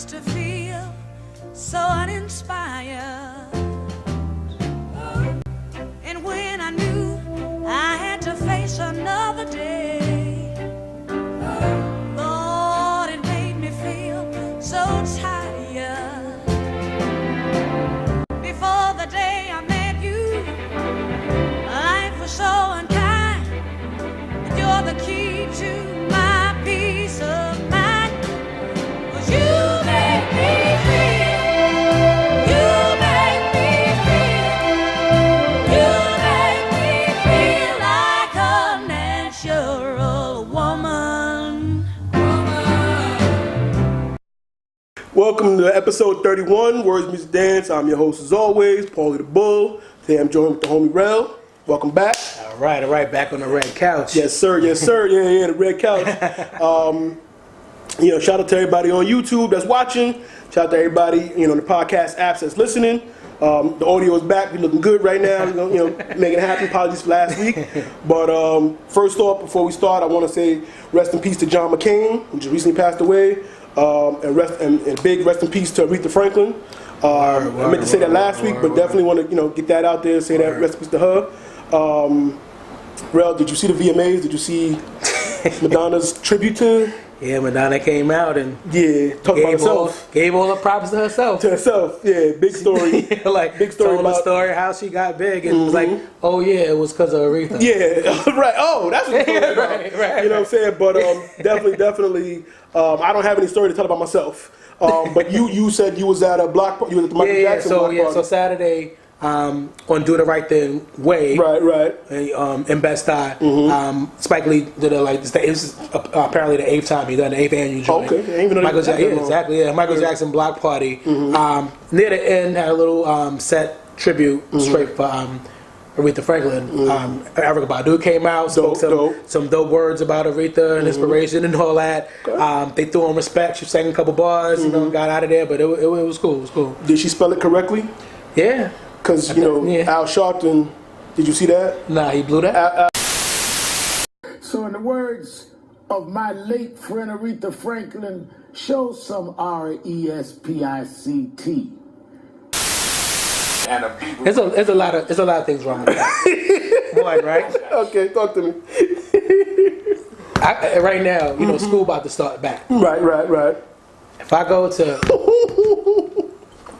used to feel so uninspired. And when I knew I had to face another day, Lord, it made me feel so tired. Before the day I met you, life was so unkind. And you're the key to my peace of mind. 'Cause you make me feel, you make me feel, you make me feel like a natural woman. Welcome to episode 31, Words Music Dance. I'm your host as always, Paulie the Bull. Today I'm joined with the homie Rel. Welcome back. All right, back on the red couch. Yes, sir, yeah, the red couch. Shout out to everybody on YouTube that's watching. Shout out to everybody, the podcast apps that's listening. The audio is back. We're looking good right now. Making it happen. Apologies for last week. But first off, before we start, I want to say rest in peace to John McCain, who just recently passed away. And big rest in peace to Aretha Franklin. I meant to say that last week, but definitely want to get that out there. Say that rest in peace to her. Rel, did you see the VMAs? Did you see Madonna's tribute to? Yeah, Madonna came out and talk about herself. Gave all the props to herself. Big story. Big story. Told the story how she got big and was like, oh yeah, it was because of Aretha. Yeah, right. Oh, that's what the story about. Right. You know what I'm saying? But definitely. I don't have any story to tell about myself. But you said you was at a block party. You was at the Michael Jackson block party. So Saturday. On Do the Right Thing Way, right, in Bed-Stuy, Spike Lee did it was apparently the 8th time he done the 8th annual joint. Okay, Michael Jackson block party. Near the end had a little set tribute straight for Aretha Franklin. Erykah Badu came out, spoke some dope words about Aretha and inspiration and all that. Okay. They threw on respect. She sang a couple bars, got out of there, but it was cool. It was cool. Did she spell it correctly? Yeah. Because, Al Sharpton, did you see that? Nah, he blew that. So in the words of my late friend Aretha Franklin, show some RESPICT. There's a lot of things wrong with that. One, right? Okay, talk to me. Right now, school about to start back. Right. If I go to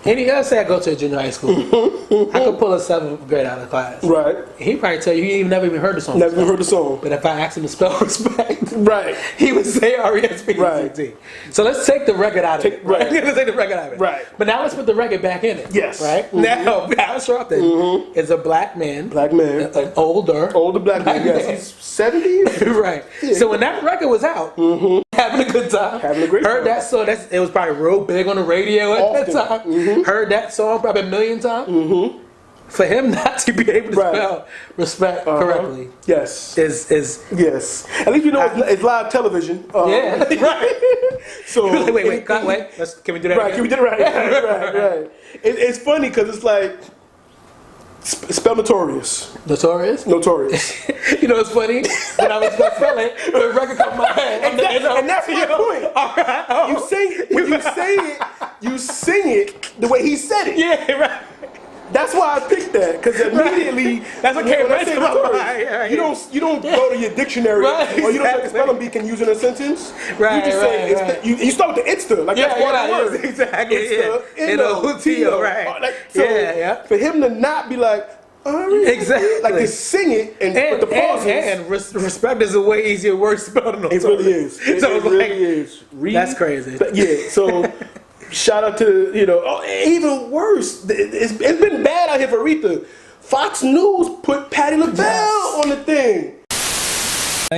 let's say I go to a junior high school, I could pull a 7th grade out of class. Right. He'd probably tell you he never even heard the song. Never even heard the song. But if I asked him to spell respect, right, he would say R-E-S-P-E-C-T. Right. So let's take the record out of it. Right. Let's take the record out of it. Right. But now let's put the record back in it. Yes. Right? Now, Al Sharpton is a black man. An older black man. Yes. He's 70. Right. Yeah. So when that record was out, having a good time. Having a great time. Heard that song. It was probably real big on the radio at that time. Heard that song probably a million times. For him not to be able to spell respect correctly, yes, is yes. At least it's live television. Yeah, right. So wait. Can we do that? Right, again? can we do it right? Right. It's funny because it's like spell notorious. Notorious. It's funny when I was gonna spell it, the record come my head. And that's my point. All right. You sing it the way he said it. Yeah, right. That's why I picked that, because immediately that's what came right to my mind. You don't go to your dictionary or you don't like spelling bee can use in a sentence. Right. You just say you start with the Insta, like that's one word. Exactly. Insta, N-O-T-O, right. For him to not be like, exactly, like to sing it and put the pauses. And respect is a way easier word spelled than it really is. It really is. That's crazy. Yeah. So. Shout out to, even worse, it's been bad out here for Aretha. Fox News put Patti LaBelle on the thing.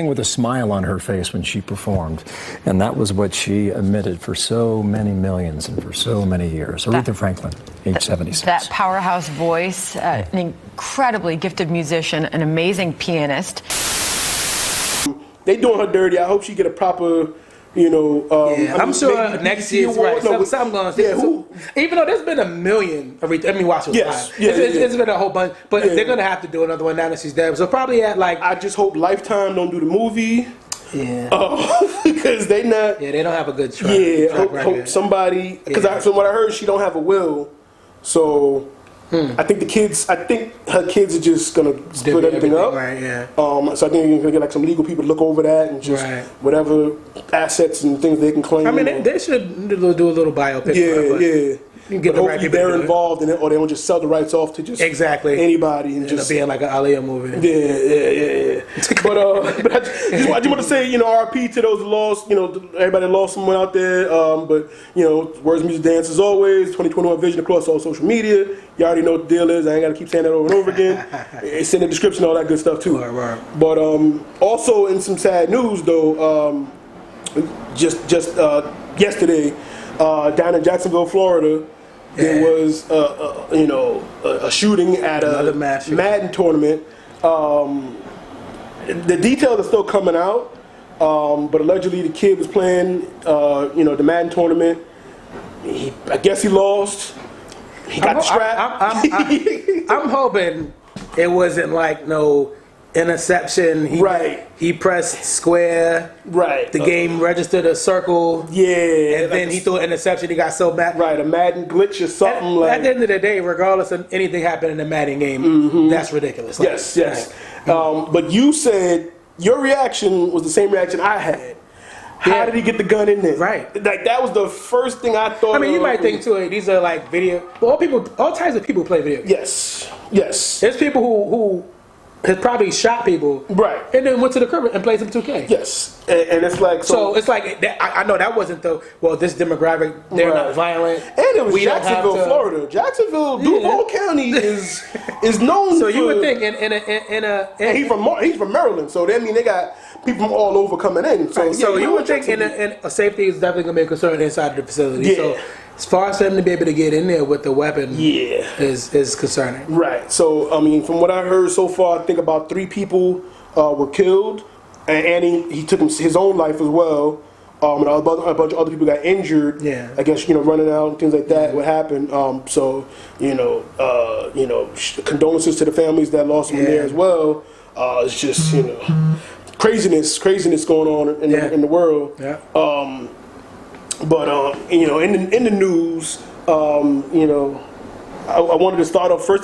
With a smile on her face when she performed, and that was what she emitted for so many millions and for so many years. Aretha Franklin, age 76. That powerhouse voice, an incredibly gifted musician, an amazing pianist. They doing her dirty. I hope she get a proper... I'm sure next year's right. Something going to even though there's been a million, watch it live. It's been a whole bunch, but they're going to have to do another one now that she's dead. So probably at I just hope Lifetime don't do the movie. because they not. Yeah, they don't have a good track. Hope somebody, because from what I heard, she don't have a will, so. I think her kids are just gonna split everything up. Right, yeah. So I think you're gonna get like some legal people to look over that and just whatever assets and things they can claim. I mean, they should do a little biopic. Yeah. But hopefully they're involved in it, or they don't just sell the rights off to just anybody and just being like an Aaliyah movie. Yeah. But I just want to say, RIP to those lost. Everybody lost someone out there. But words, music, dance as always. 2021 vision across all social media. You already know what the deal is. I ain't got to keep saying that over and over again. It's in the description, all that good stuff too. Right. But also in some sad news though, just yesterday, down in Jacksonville, Florida. There was, a shooting at a Madden tournament. The details are still coming out, but allegedly the kid was playing, the Madden tournament. I guess he lost. He got the strap. I'm hoping it wasn't like no interception. He pressed square. Right. The game registered a circle. Yeah. And then he threw an interception. He got so mad. Right. A Madden glitch or something At the end of the day, regardless of anything happening in the Madden game, that's ridiculous. Yes. But you said your reaction was the same reaction I had. How did he get the gun in there? Right. Like that was the first thing I thought. I mean, you might think too. These are like video. All types of people play video games. Yes. There's people who has probably shot people, right, and then went to the crib and played some 2K. Yes, and it's like so it's like I know that wasn't this demographic. They're not violent, and it was Jacksonville, Florida. Jacksonville, Duval County is known. So for, you would think in a and he's from Maryland, so that mean they got people from all over coming in. So you would think in a safety is definitely gonna be a concern inside of the facility. Yeah. So as far as them to be able to get in there with the weapon, is concerning. Right. So I mean, from what I heard so far, I think about 3 people were killed, and he took his own life as well. And a bunch of other people got injured. Yeah. I guess running out and things like that. What happened? So condolences to the families that lost someone there as well. It's just craziness going on in the world. Yeah. But in the news, I wanted to start off. First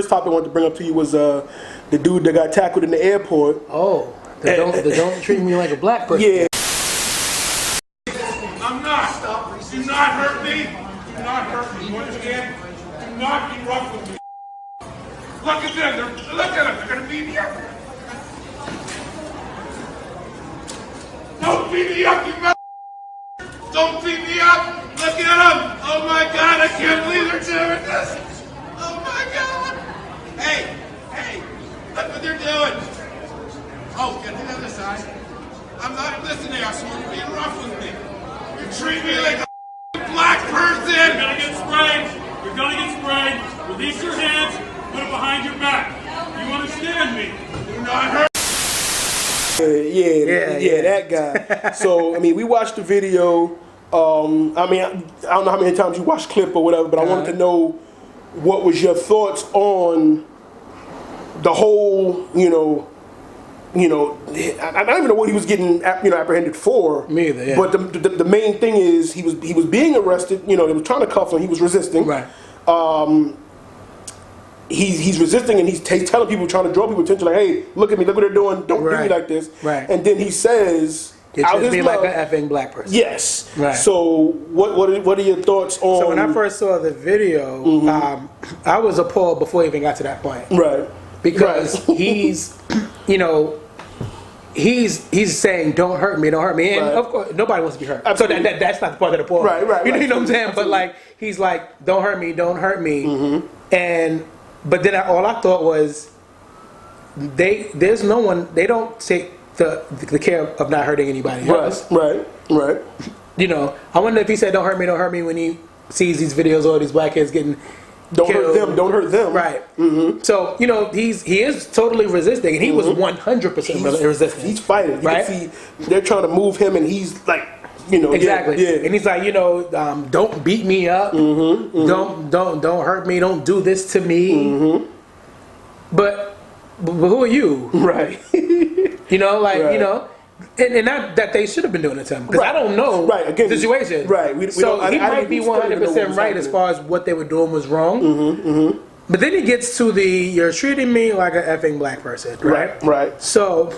topic I wanted to bring up to you was the dude that got tackled in the airport. Oh, they don't treat me like a black person. Yeah. I'm not. Do not hurt me. Do not hurt me. You understand? Do not be rough with me. Look at them. Look at them. They're gonna beat me up. Don't beat me up, you mother. Don't beat me up! Look at them! Oh my God, I can't believe they're doing this! Oh my God! Hey! Look what they're doing! Oh, get to the other side. I'm not listening, asshole. You're being rough with me. You treat me like a black person! You're gonna get sprayed! You're gonna get sprayed! Release your hands, put it behind your back. You understand me? Do not hurt. Yeah, that guy. So I mean, we watched the video. I mean, I don't know how many times you watched the clip or whatever, but I wanted to know what was your thoughts on the whole, I don't even know what he was getting, apprehended for. Me either. Yeah. But the main thing is he was being arrested. They were trying to cuff him. He was resisting. Right. He's resisting and he's telling people, trying to draw people attention, like, hey, look at me, look what they're doing, don't do me like this. Right. And then he says, out his mouth, like an effing black person. Yes. Right. So what are your thoughts on? So when I first saw the video, I was appalled before he even got to that point. Right. Because he's saying, don't hurt me, and of course nobody wants to be hurt. Absolutely. So that's not the part of the point. Right. You know what I'm saying? But like he's like, don't hurt me, but then all I thought was, there's no one. They don't take the care of not hurting anybody else. Right. I wonder if he said, don't hurt me when he sees these videos of all these black kids getting don't killed. Don't hurt them. Right. So he is totally resisting, and he was 100% resisting. He's fighting. You can see they're trying to move him, and he's like, exactly. Yeah. And he's like, don't beat me up. Don't hurt me. Don't do this to me. But who are you? Right. And not that they should have been doing it to him, because I don't know again, the situation. Right. So he might be 100% right as far as what they were doing was wrong. But then he gets to you're treating me like an effing black person, right? Right. So,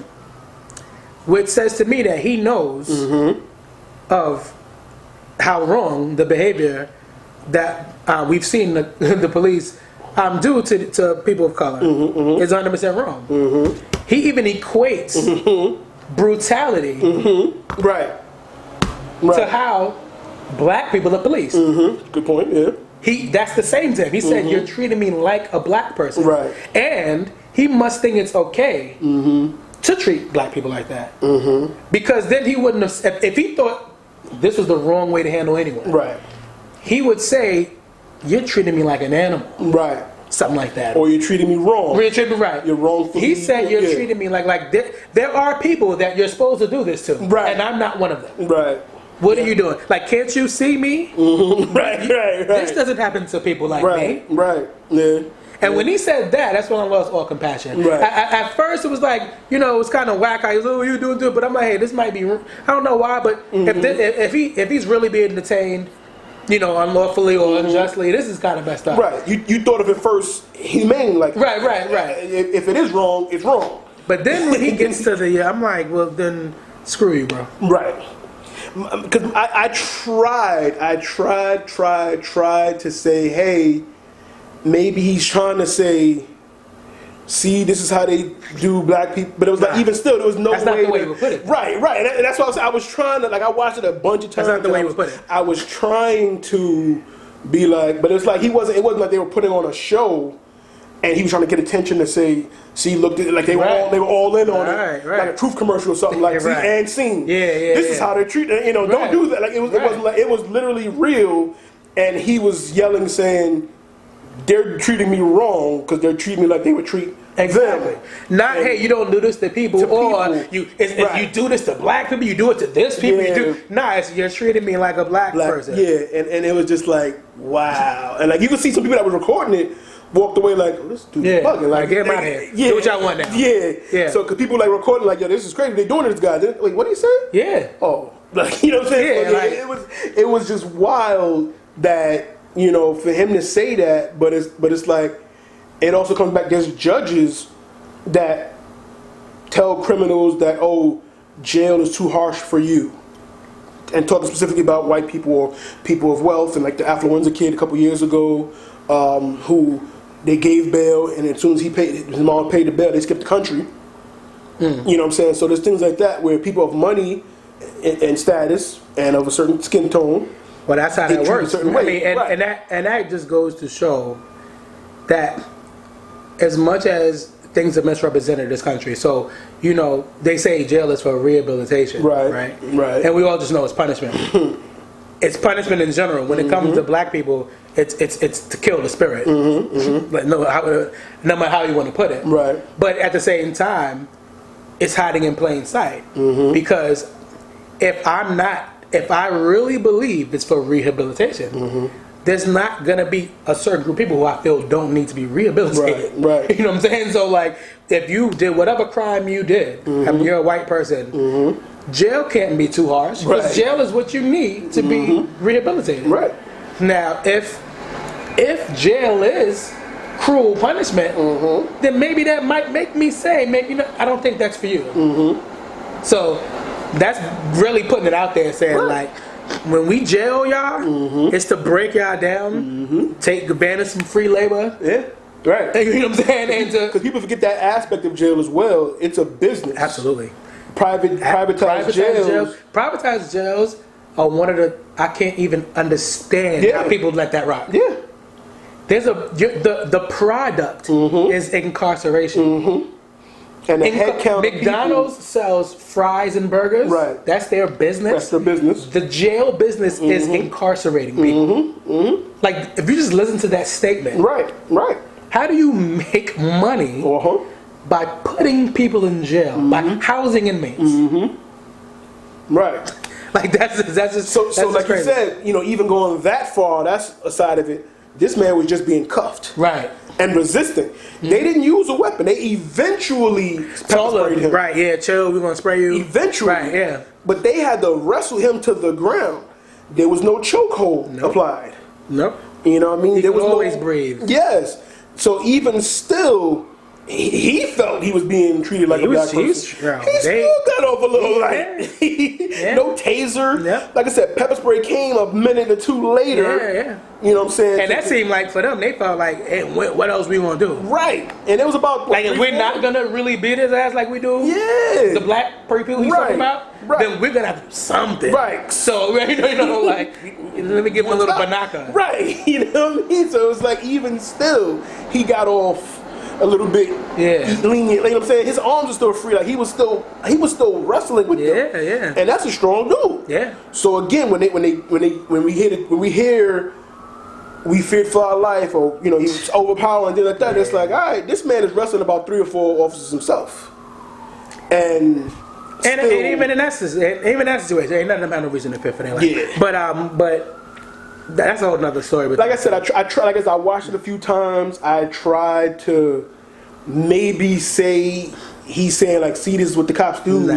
which says to me that he knows of how wrong the behavior that we've seen the police do to people of color is 100% wrong. He even equates brutality right to how black people are policed. Good point. Yeah. That's the same to him. He said, "You're treating me like a black person," Right. And he must think it's okay to treat black people like that, because then he wouldn't have. If he thought this was the wrong way to handle anyone, right, he would say, "You're treating me like an animal," right, something like that, or "You're treating me wrong." You're treating me right. You're wrong. He said, "You're treating me like there are people that you're supposed to do this to, right, and I'm not one of them." Right. What are you doing? Like, can't you see me? Right. This doesn't happen to people like me. Right. Yeah. And when he said that, that's when I lost all compassion. Right. At first, it was like, it was kind of whack. I was, "Oh, you doing good," but I'm like, "Hey, this might be." I don't know why, but if he's really being detained, unlawfully or unjustly, this is kind of messed up. Right. You thought of it first humane, like right. If it is wrong, it's wrong. But then when he gets to I'm like, well, then screw you, bro. Right. Because I tried to say, hey, maybe he's trying to say, see, this is how they do black people. But it was like, even still, there was no way. That's not the way you would put it. Right. And that's why I was trying to, I watched it a bunch of times. That's not the way you would put it. I was trying to be like, but it's like it wasn't like they were putting on a show and he was trying to get attention to say, see, look, like they were all in on it, like a truth commercial or something, like see and seen. This is how they're treated. Don't do that. Like it was literally real, and he was yelling, saying, "They're treating me wrong because they're treating me like they would treat them." Not, hey, you don't do this to people, if you do this to black people, you do it to this people. You do. Nah, you're treating me like a black person. Yeah, and it was just like, wow, and like you could see some people that was recording it walked away like, oh, this dude bugging. Like, get him out of here. Do what y'all want now. Yeah. So, because people like recording like, yo, this is crazy. They doing it to this guy. Wait, what did he say? Yeah. Oh, like, you know what I'm saying? It was just wild that, for him to say that, but it's like, it also comes back, there's judges that tell criminals that, oh, jail is too harsh for you. And talking specifically about white people or people of wealth, and like the affluenza kid a couple years ago, who they gave bail, and as soon as his mom paid the bail, they skipped the country. You know what I'm saying? So there's things like that where people of money and status and of a certain skin tone. Well, that's how that works. I mean, and that just goes to show that as much as things are misrepresented in this country, so they say jail is for rehabilitation, right? And we all just know it's punishment. It's punishment in general. When it comes to black people, it's to kill the spirit. Like, no matter how you want to put it. Right. But at the same time, it's hiding in plain sight. Because if I really believe it's for rehabilitation, there's not gonna be a certain group of people who I feel don't need to be rehabilitated. Right. You know what I'm saying? So like, if you did whatever crime you did, and you're a white person, jail can't be too harsh, because jail is what you need to be rehabilitated. Right. Now, if jail is cruel punishment, then maybe that might make me say, maybe I don't think that's for you. So that's really putting it out there, saying like, when we jail y'all, it's to break y'all down, take advantage of some free labor. Yeah. Right. You know what I'm saying? Because people forget that aspect of jail as well. It's a business. Absolutely. Privatized jails. Privatized jails are one of the, I can't even understand how people let that rock. Yeah. There's the product is incarceration. And the head count McDonald's sells fries and burgers. Right. That's their business. That's their business. The jail business is incarcerating people. Like, if you just listen to that statement. Right. How do you make money by putting people in jail, by housing inmates? Right. Like, that's just so that's like crazy. you said, even going that far, that's a side of it. This man was just being cuffed. Right. and resisting. They didn't use a weapon. They eventually pepper sprayed him. Right, yeah, chill, we're going to spray you. Eventually. Right, yeah. But they had to wrestle him to the ground. There was no chokehold applied. Nope. You know what I mean? There was always breathe. Yes. So even still, he felt he was being treated like a black person. He still got off a little no taser. Yeah. Like I said, pepper spray came a minute or two later. Yeah. You know what I'm saying? And that seemed like for them, they felt like, hey, what else we gonna do? Right. And it was about like if we're not gonna really beat his ass like we do. Yeah. The black people he's talking about. Right. Then we're gonna have to do something. Right. So you know, like let me give him a little banaka. Right. You know what I mean? So it's like even still, he got off a little bit lenient. You know what I'm saying? His arms are still free. Like he was still wrestling with them. Yeah. And that's a strong dude. Yeah. So again, when we hear we feared for our life, or you know, he was overpowering, things like that. It's like, all right, this man is wrestling about 3 or 4 officers himself, and even in that situation, ain't nothing about no reason to fear for them. Like, but that's a whole nother story. But like I said, I try. Like I watched it a few times. I tried to maybe say he's saying like, see, this is what the cops do.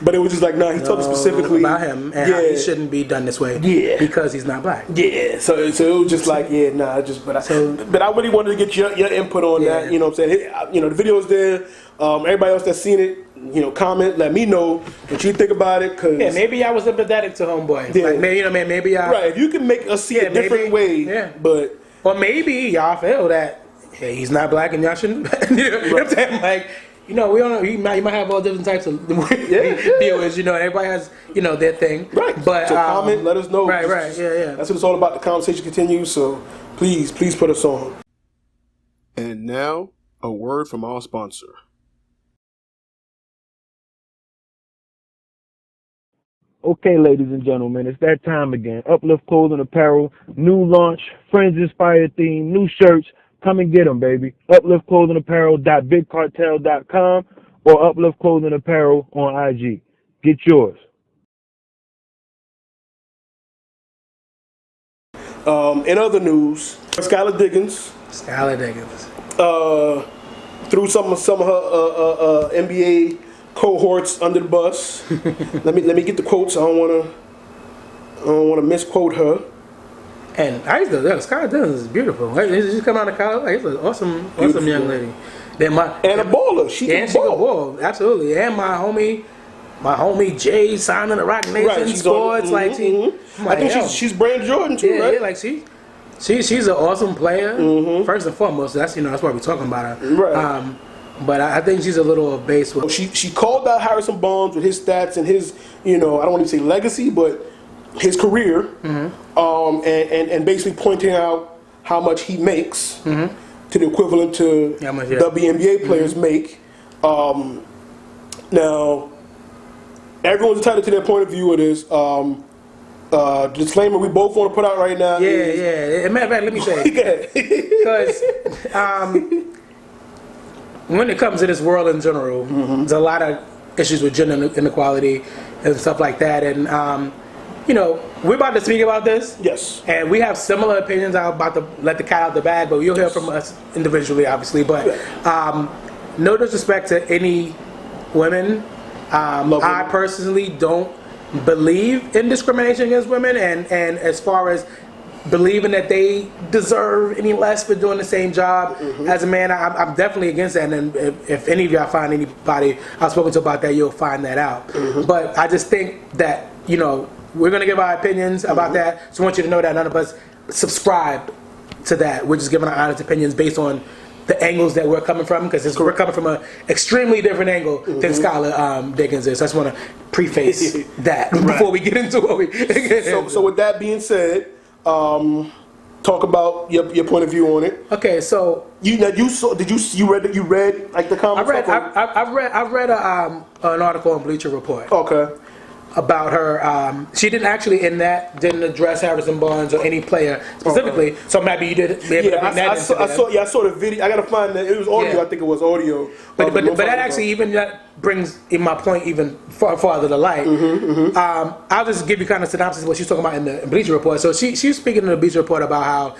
But it was just like, he talked specifically about him and how he shouldn't be done this way. Yeah, because he's not black. Yeah, so it was just like, but I really wanted to get your input on that. You know what I'm saying? You know, the video's there. Everybody else that's seen it, you know, comment, let me know what you think about it. Cause maybe I was sympathetic to homeboy. Yeah. Like maybe I if you can make us see a different way, but or maybe y'all feel that he's not black and y'all shouldn't. You know what I'm saying? Like, you know, we don't know. You might have all different types of viewers. You know, everybody has their thing. Right. But so comment, let us know. Right. Yeah. That's what it's all about. The conversation continues. So please put us on. And now a word from our sponsor. Okay, ladies and gentlemen, it's that time again. Uplift Clothing Apparel, new launch, Friends-inspired theme, new shirts. Come and get them, baby. UpliftClothingApparel.BigCartel.com or Uplift Clothing Apparel on IG. Get yours. In other news, Skylar Diggins. Threw some of her NBA cohorts under the bus. let me get the quotes. I don't want to misquote her. And I used to Skylar Diggins is beautiful. She's come out of college. Like, she's an awesome young lady. Then a baller. She can ball. Absolutely. And my homie Jay signed in the Rock Nation Sports. I think she's Brand Jordan too, right? Yeah, like she's an awesome player. First and foremost, that's why we're talking about her. Right. But I think she's a little base. She called out Harrison Barnes with his stats and his, I don't want to say legacy, but his career, and basically pointing out how much he makes to the equivalent to WNBA players make. Now, everyone's entitled to their point of view of this. Disclaimer we both want to put out right now. Yeah. Matter of fact, let me say, because when it comes to this world in general, there's a lot of issues with gender inequality and stuff like that, and we're about to speak about this. Yes. And we have similar opinions. I'm about to let the cat out the bag, but you'll hear from us individually, obviously. But no disrespect to any women. I personally don't believe in discrimination against women, and as far as believing that they deserve any less for doing the same job as a man, I'm definitely against that. And if any of y'all find anybody I've spoken to about that, you'll find that out. But I just think that, we're going to give our opinions about that. So I want you to know that none of us subscribe to that. We're just giving our honest opinions based on the angles that we're coming from, because we're coming from an extremely different angle than Skylar Diggins is. So I just want to preface that before we get into what we So with that being said, talk about your point of view on it. Okay, so you read like the comments? I read an article on Bleacher Report. Okay. About her, she didn't address Harrison Barnes or any player specifically. Okay. So maybe you did. I saw the video. I gotta find that. It was audio. I think it was audio. But that actually brings in my point even farther to light. I'll just give you kind of synopsis of what she's talking about in the Bleacher Report. So she's speaking in the Bleacher Report about how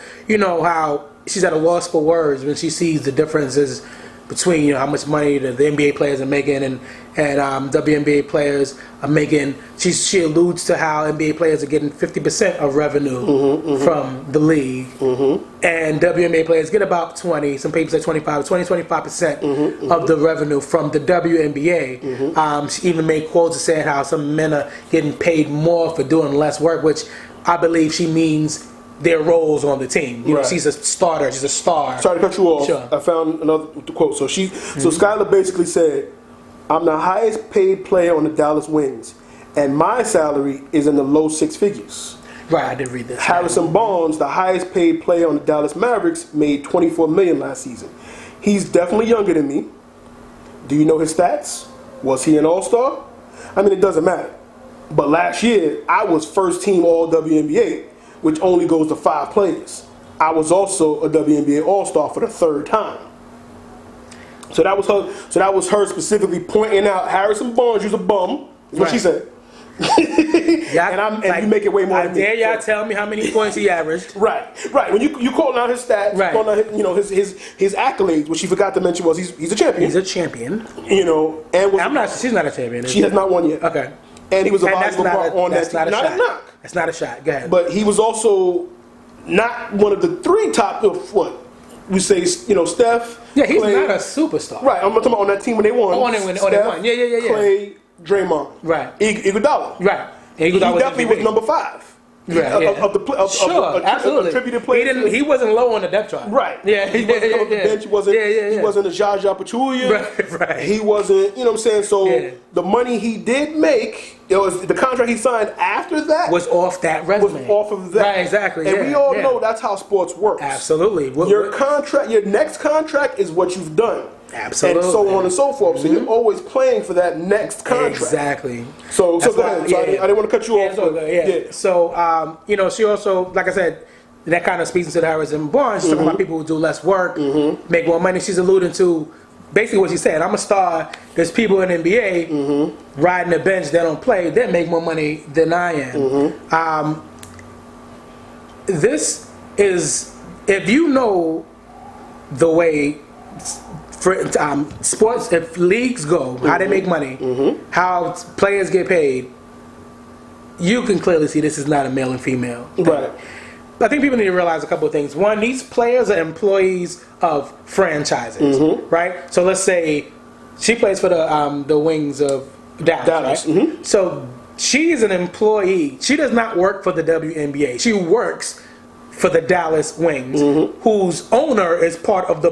she's at a loss for words when she sees the differences between how much money the NBA players are making and WNBA players are making. She alludes to how NBA players are getting 50% of revenue from the league, and WNBA players get about 20. Some people say 25% of the revenue from the WNBA. She even made quotes that said how some men are getting paid more for doing less work, which I believe she means their roles on the team. You know, she's a starter. She's a star. Sorry to cut you off. Sure. I found another quote. So so Skylar basically said, "I'm the highest paid player on the Dallas Wings, and my salary is in the low six figures." Right, I did read this. Harrison Barnes, the highest paid player on the Dallas Mavericks, made $24 million last season. He's definitely younger than me. Do you know his stats? Was he an All-Star? I mean, it doesn't matter. But last year, I was first team All WNBA, which only goes to 5 players. I was also a WNBA All-Star for the 3rd time. So that was her. So that was her specifically pointing out Harrison Barnes, who's a bum. Is what she said. And you make it way more than me. Dare y'all tell me how many points he averaged? Right. When you calling out his stats, calling out his accolades, what she forgot to mention was he's a champion. He's a champion. And she's not a champion. She has not won yet. Okay. And he was a valuable part on that team. Not a knock. That's not a shot. Go ahead. But he was also not one of the 3 top of what we say. Steph. Yeah, he's Clay. not a superstar. Right. I'm talking about on that team when they won. When they won. Yeah. Clay, Draymond. Right. Iguodala. Right. He definitely was number 5. Right, of the absolutely. attributed players. He wasn't low on the depth chart. Right. Yeah. He wasn't coming off the bench. He wasn't a Zsa Zsa Pachulia. Right. He wasn't. You know what I'm saying? So the money he did make, it was the contract he signed after that was off that resume. Was off of that. Right. Exactly. And we all know that's how sports works. Absolutely. Your next contract is what you've done. Absolutely. And so on and so forth. So you're always playing for that next contract. Exactly. So go ahead. So I didn't want to cut you off. So, she also, like I said, that kind of speaks into the Harrison Barnes. She's talking about people who do less work, make more money. She's alluding to basically what she said. I'm a star. There's people in the NBA riding the bench that don't play. They make more money than I am. This is, if you know the way sports, if leagues go, how they make money, how players get paid, you can clearly see this is not a male and female thing. Right. I think people need to realize a couple of things. One, these players are employees of franchises, right? So let's say she plays for the Wings of Dallas. Right? So she is an employee. She does not work for the WNBA. She works for the Dallas Wings, whose owner is part of the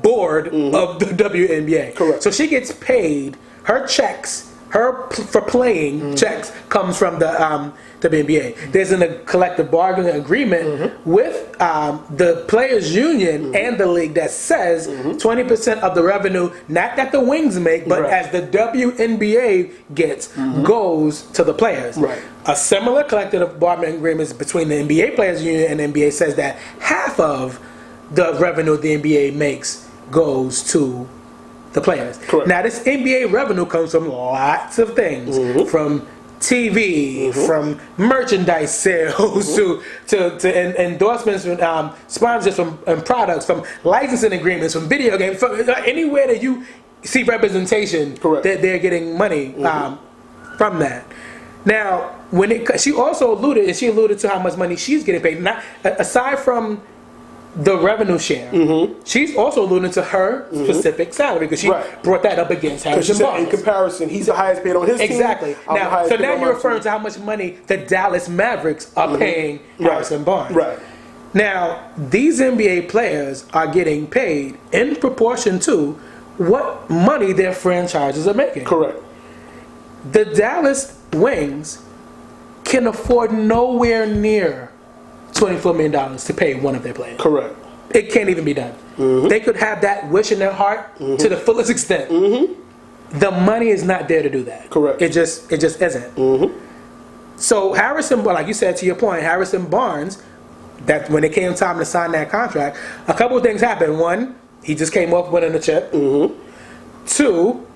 board of the WNBA. Correct. So she gets paid. Her checks, for playing checks, comes from the WNBA. There's a collective bargaining agreement with the players' union and the league that says 20% of the revenue, not that the Wings make, but as the WNBA gets, goes to the players. Right. A similar collective bargaining agreement between the NBA players' union and the NBA says that half of the revenue the NBA makes goes to the players. Correct. Now, this NBA revenue comes from lots of things, from TV, from merchandise sales to endorsements, from sponsors, from products, from licensing agreements, from video games, from anywhere that you see representation, that they're getting money from that. Now, she also alluded to how much money she's getting paid. Not aside from the revenue share, she's also alluding to her specific salary because she brought that up against Harrison Barnes. In comparison, he's the highest paid on his team. Exactly. Now you're referring to how much money the Dallas Mavericks are paying Harrison Barnes. Right. Now, these NBA players are getting paid in proportion to what money their franchises are making. Correct. The Dallas Wings can afford nowhere near $24 million to pay one of their players. Correct. It can't even be done. They could have that wish in their heart to the fullest extent. The money is not there to do that. Correct. It just isn't. So Harrison, like you said to your point, Harrison Barnes, that when it came time to sign that contract, a couple of things happened. One, he just came up winning the chip. 2,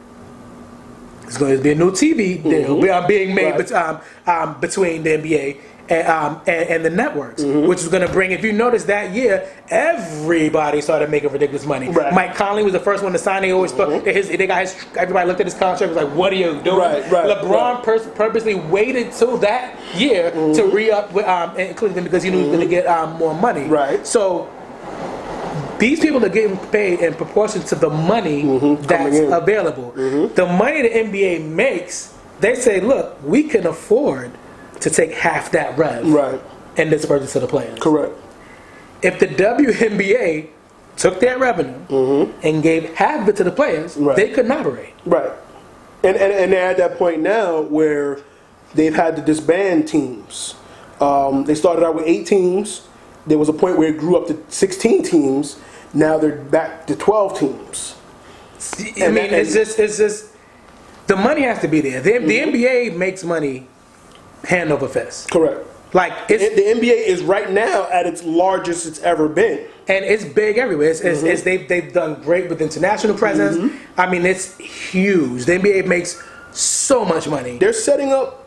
there's going to be a new TV deal being made between the NBA and the networks, which is going to bring. If you notice that year, everybody started making ridiculous money. Right. Mike Conley was the first one to sign. They always everybody looked at his contract, was like, "What are you doing?" Right. LeBron purposely waited till that year to re-up with Cleveland because he knew he was going to get more money. Right. So these people are getting paid in proportion to the money that's available. The money the NBA makes, they say, look, we can afford to take half that rev and disperse it to the players. Correct. If the WNBA took that revenue and gave half of it to the players, they couldn't operate. Right. And they're at that point now where they've had to disband teams. They started out with 8 teams. There was a point where it grew up to 16 teams. Now they're back to 12 teams. It's just the money has to be there. The NBA makes money hand over fist. Correct. Like the NBA is right now at its largest it's ever been, and it's big everywhere. They've done great with international presence. I mean, it's huge. The NBA makes so much money. They're setting up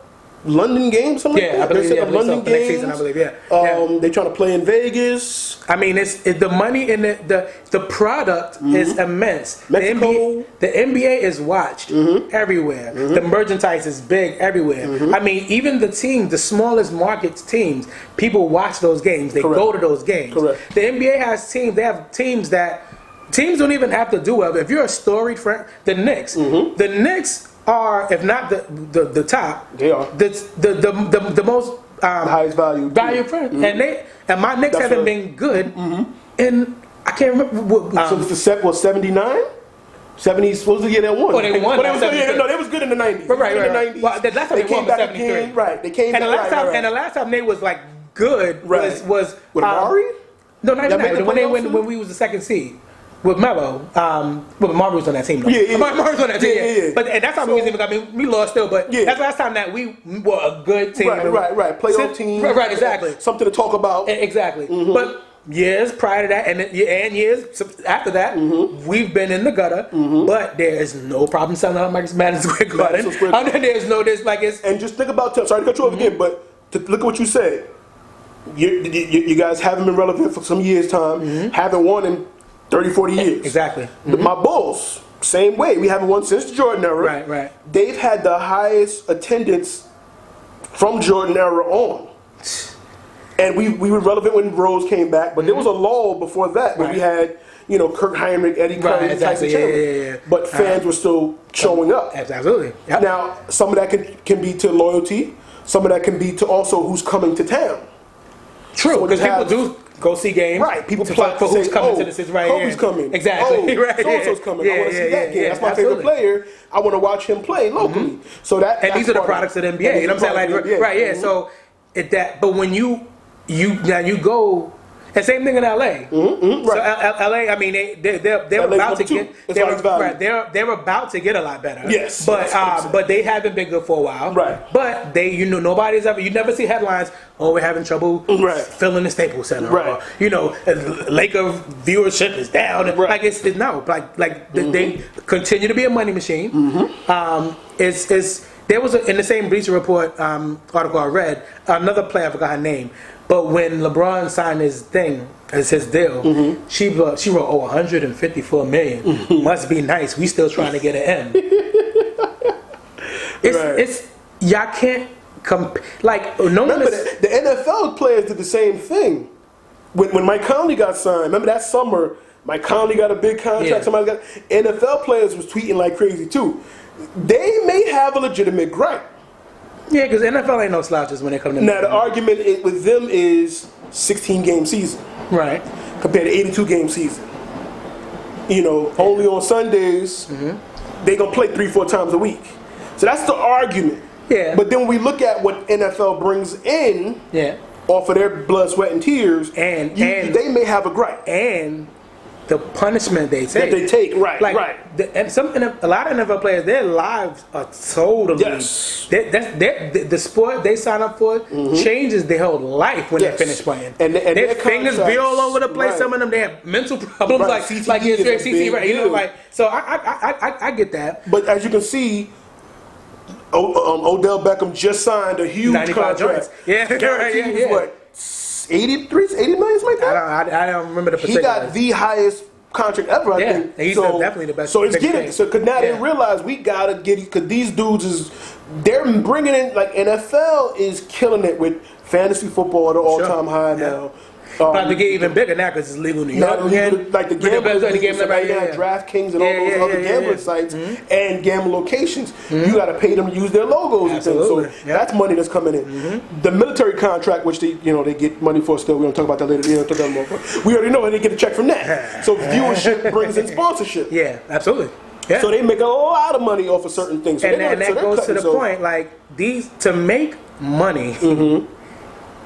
London games, something like that. I believe, they're setting up London so. games. Next season, I believe, They're trying to play in Vegas. I mean, it's the money in the product is immense. Mexico. The NBA is watched everywhere. The merchandise is big everywhere. I mean, even the teams, the smallest markets teams, people watch those games. They go to those games. Correct. The NBA has teams. They have teams that teams don't even have to do well. If you're a storied friend, the Knicks, the Knicks are, if not the top, they are the most the highest value friend, and my Knicks haven't been good, and I can't remember what. So it's the 79, 70s. What was the year that won? Oh, they won. No, they was good in the 90s. Right. In the 90s. Well, the last time they won was 73. Again, right. They came and back. And the last time they was like good was with Amari? No, 99. When we was the second seed. With Melo, Marbury was on that team though. Marbury was on that team. But and that's how we lost still. But that's the last time that we were a good team. Right. Playoff team. Right, exactly. Something to talk about. Exactly. But years prior to that, and years after that, we've been in the gutter. But there is no problem selling out Madden Square Garden. And just think about. Sorry to cut you off again, but look at what you said. You guys haven't been relevant for some years' time. Haven't won in 30, 40 years. Exactly. My Bulls, same way. We haven't won since the Jordan era. Right. They've had the highest attendance from Jordan era on. And we were relevant when Rose came back, but there was a lull before that where we had, Kirk Heinrich, Eddie Curry, exactly. Tyson Chandler. But fans were still showing up. Absolutely. Yep. Now, some of that can be to loyalty. Some of that can be to also who's coming to town. True, because people do go see games. Right, people plot for who's coming to the city. Right, Kobe's coming. Exactly. Right. So-and-so's coming. I want to see that game. That's my favorite player. I want to watch him play locally. So and these are the products of the NBA. You know what I'm saying? Right. Yeah. So but when you go. And same thing in LA. So LA, I mean, they're about to get. They're about to get a lot better. Yes. But they haven't been good for a while. Right. But nobody's ever. You never see headlines. Oh, we're having trouble filling the Staples Center. Right. Or, Laker viewership is down. Like they continue to be a money machine. There was in the same Bleacher Report article I read, another player, I forgot her name, but when LeBron signed his thing as his deal, she wrote, $154 million. Must be nice. We still trying to get an M. It's y'all can't remember the NFL players did the same thing. When Mike Conley got signed, remember that summer, Mike Conley got a big contract. Yeah. Somebody got NFL players was tweeting like crazy too. They may have a legitimate gripe. Yeah, because NFL ain't no slouches when they come to. Now the argument with them is 16-game season, right? Compared to 82-game season. Only on Sundays they gonna play 3-4 times a week. So that's the argument. Yeah. But then when we look at what NFL brings in, off of their blood, sweat, and tears, and they may have a gripe. And the punishment they take. Right. A lot of NFL players, their lives are totally. Yes. The sport they sign up for changes their whole life when they finish playing. And their fingers be all over the place. Right. Some of them, they have mental problems like CTE, right? So I get that. But as you can see, Odell Beckham just signed a huge 95 contract. joints. Yeah, Guaranteed yeah. was what? 80 million, something like that? I don't remember the He particulars. got the highest contract ever, I think. and he's definitely the best. So it's getting, thing. so because now they Yeah. realize we gotta get, because these dudes they're bringing in, like NFL is killing it with fantasy football at an all-time high now. About to get even bigger now because it's legal in New York. Like the gambling DraftKings and all those other gambling sites and gambling locations, you got to pay them to use their logos and things. So that's money that's coming in. The military contract, which they get money for still. We don't talk about that later. We already know they get a check from that. So viewership brings in sponsorship. Yeah, absolutely. Yeah. So they make a lot of money off of certain things. So and that goes to the point, like to make money,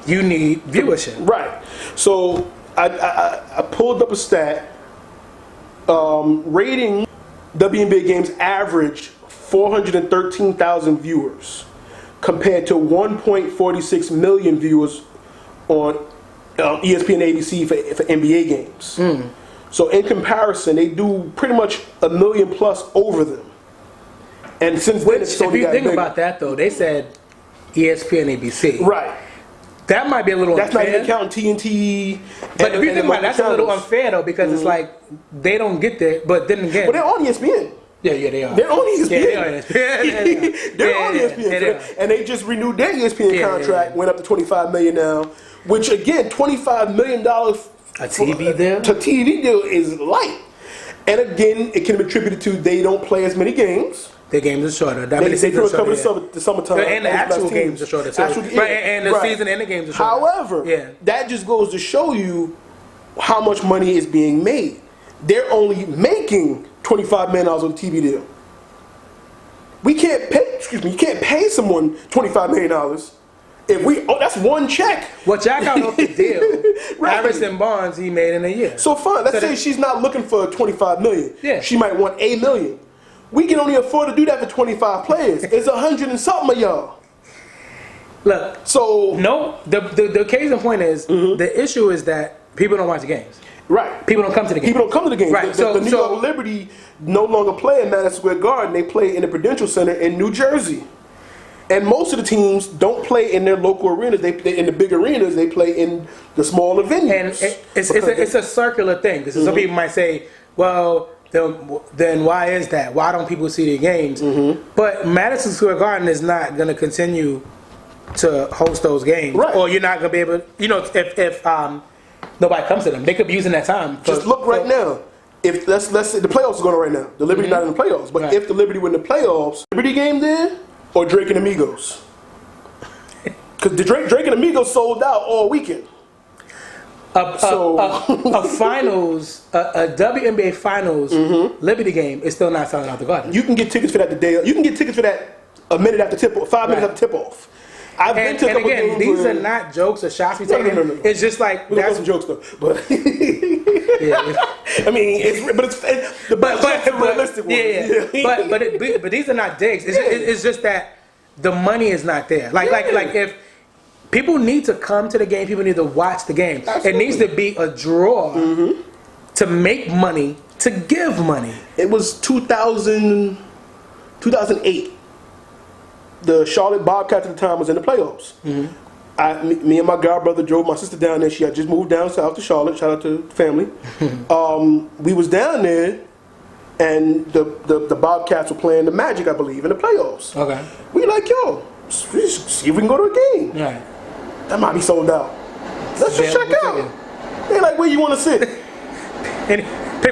you need viewership. Right. So I pulled up a stat. Rating WNBA games averaged 413,000 viewers compared to 1.46 million viewers on ESPN ABC for NBA games. So in comparison, they do pretty much 1 million plus over them. And since then, it's if you think about that, though, they said ESPN ABC. Right. That might be a little That's unfair. not even counting TNT. But if you think about it, that's a little unfair, though, because it's like they don't get there. But then again, well, they're on ESPN. Yeah, they are. They're on ESPN. Yeah, they are on ESPN. They're on ESPN. And they just renewed their ESPN contract, went up to $25 million now, which again, $25 million a TV deal? To TV deal is light. And again, it can be attributed to they don't play as many games. Their games are shorter. They cover the summertime. And the actual games are shorter too. And the season and the games are shorter. However, that just goes to show you how much money is being made. They're only making $25 million on a TV deal. You can't pay someone $25 million. That's one check. Well, Jack out off the deal. Harrison Barnes, he made in a year. So fine. Let's say she's not looking for $25 million. Yeah. She might want $8 million. We can only afford to do that for 25 players. It's 100 and something of y'all. Look. So no. The case in point is the issue is that people don't watch the games. Right. People don't come to the games. People don't come to the games. Right. The New York Liberty no longer play in Madison Square Garden. They play in the Prudential Center in New Jersey. And most of the teams don't play in their local arenas. They in the big arenas. They play in the smaller venues. And it's a circular thing. Because some people might say, well, then why is that? Why don't people see the games? But Madison Square Garden is not going to continue to host those games. Right. Or you're not going to be able to, if nobody comes to them. They could be using that time. Just look right now. If let's say the playoffs are going on right now. The Liberty not in the playoffs. But if the Liberty win the playoffs, Liberty game there or Drake and Amigos? Because the Drake and Amigos sold out all weekend. A finals, a WNBA finals Liberty game is still not selling out the Garden. You can get tickets for that today. You can get tickets for that a minute after tip off, 5 minutes after tip off. I've been to a couple games. These are not jokes or shots we taking. No. It's just like that's some jokes though. But I mean, it's realistic. But these are not digs. It's just that the money is not there. Like if people need to come to the game, people need to watch the game. Absolutely. It needs to be a draw to make money, to give money. It was 2008. The Charlotte Bobcats at the time was in the playoffs. Me and my godbrother drove my sister down there. She had just moved down south to Charlotte. Shout out to the family. We was down there, and the Bobcats were playing the Magic, I believe, in the playoffs. Okay. We like, yo, see if we can go to a game. Right. That might be sold out. Let's just check out. They like, where you want to sit? Pick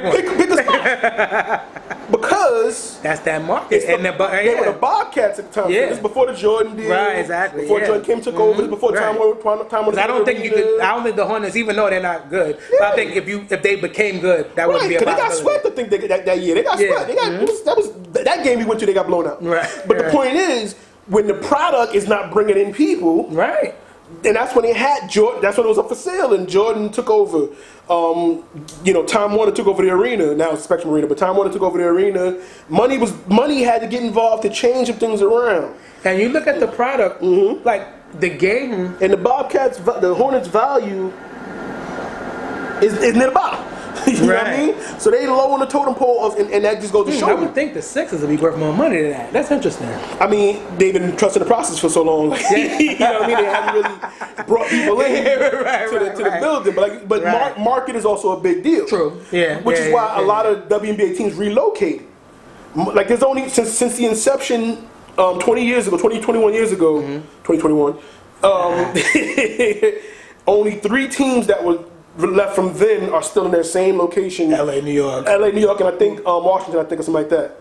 one. Pick a spot. Because that's that market. They were the Bobcats at the time. Yeah. This is before the Jordan deal. Right, exactly. Before Jordan Kim took over. This is before Time Warner. I don't think I don't think the Hornets, even though they're not good, but I think if they became good, that would be a possibility. They got swept. I think that year they got swept. That game we went to. They got blown out. Right. But the point is, when the product is not bringing in people, right. And that's when they had Jordan. That's when it was up for sale, and Jordan took over. Time Warner took over the arena. Now it's Spectrum Arena, but Time Warner took over the arena. Money had to get involved to change some things around. And you look at the product, like the game, and the Hornets' value is near the bottom. You know what I mean? So they low on the totem pole of, and that just goes to show I you. would think the Sixers would be worth more money than that. That's interesting. I mean, they've been trusting the process for so long. You know what I mean? They haven't really brought people in to the building. But market is also a big deal. True. Yeah. Which is why a lot of WNBA teams relocated. Like there's only since the inception 20 years ago, 21 years ago, 2021, only 3 teams that were left from then are still in their same location. LA, New York. LA, New York, and I think Washington, I think, or something like that.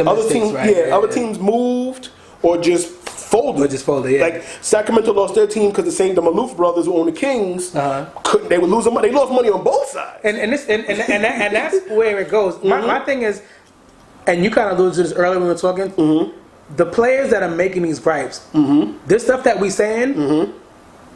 Other teams, other teams moved or just folded. Like Sacramento lost their team because the Maloof brothers who own the Kings couldn't. They were losing money. They lost money on both sides. And that's where it goes. My thing is, and you kind of alluded to this earlier when we were talking. The players that are making these gripes, this stuff that we saying,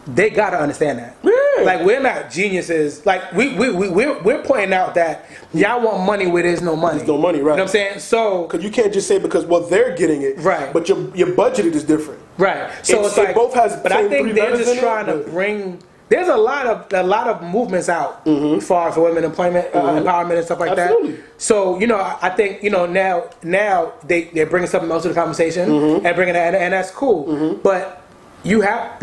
they gotta understand that. Yeah. Like we're not geniuses. Like we're pointing out that y'all want money where there's no money. There's no money, right? You know what I'm saying? So because you can't just say because they're getting it, right? But your budget is different, right? So it's like both has. But I think they're just trying to bring. There's a lot of movements out as far as women employment, empowerment and stuff like that. So I think now they're bringing something else to the conversation and bringing that, and that's cool. But you have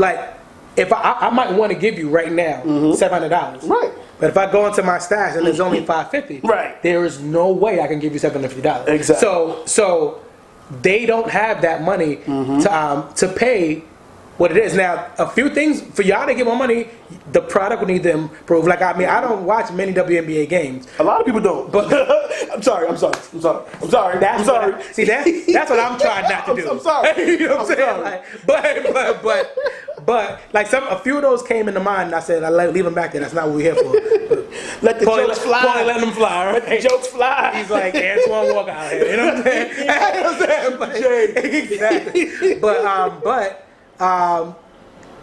if I might want to give you right now $700, right? But if I go into my stash and there's only $550, right? There is no way I can give you $750. Exactly. So they don't have that money to pay what it is. Now, a few things for y'all to get more money, the product would need to improve. Like, I mean, I don't watch many WNBA games. A lot of people don't. But I'm sorry. That's what I'm trying not to do. I'm sorry. You know what I'm saying? Like, but like a few of those came into mind, and I said, leave them back there. That's not what we're here for. Let the jokes fly. Let them fly. Right? Let the jokes fly. He's like Antoine Walker out here. You know what I'm saying? Exactly. But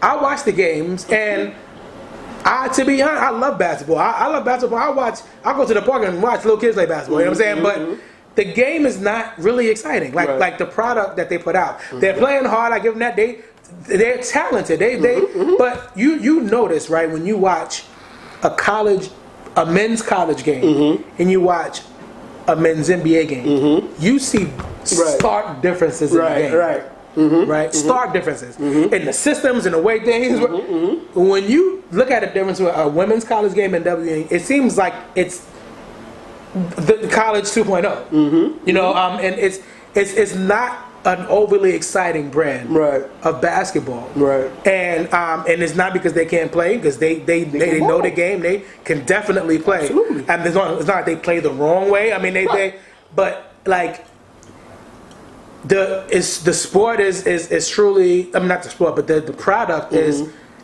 I watch the games, and to be honest, I love basketball. I love basketball. I go to the park and watch little kids play basketball. You know what I'm saying? But the game is not really exciting. Like the product that they put out. They're playing hard. I give them that. They're talented. But you notice, right, when you watch a men's college game and you watch a men's NBA game, you see stark differences in the game. Right, stark differences in the systems and the way things. When you look at the difference with a women's college game and WNBA, it seems like it's the college 2.0. You know, and it's not an overly exciting brand of basketball. Right, and it's not because they can't play, because they know the game. They can definitely play. Absolutely. And it's not like they play the wrong way. I mean, but like. The sport is truly, I mean, not the sport, but the product is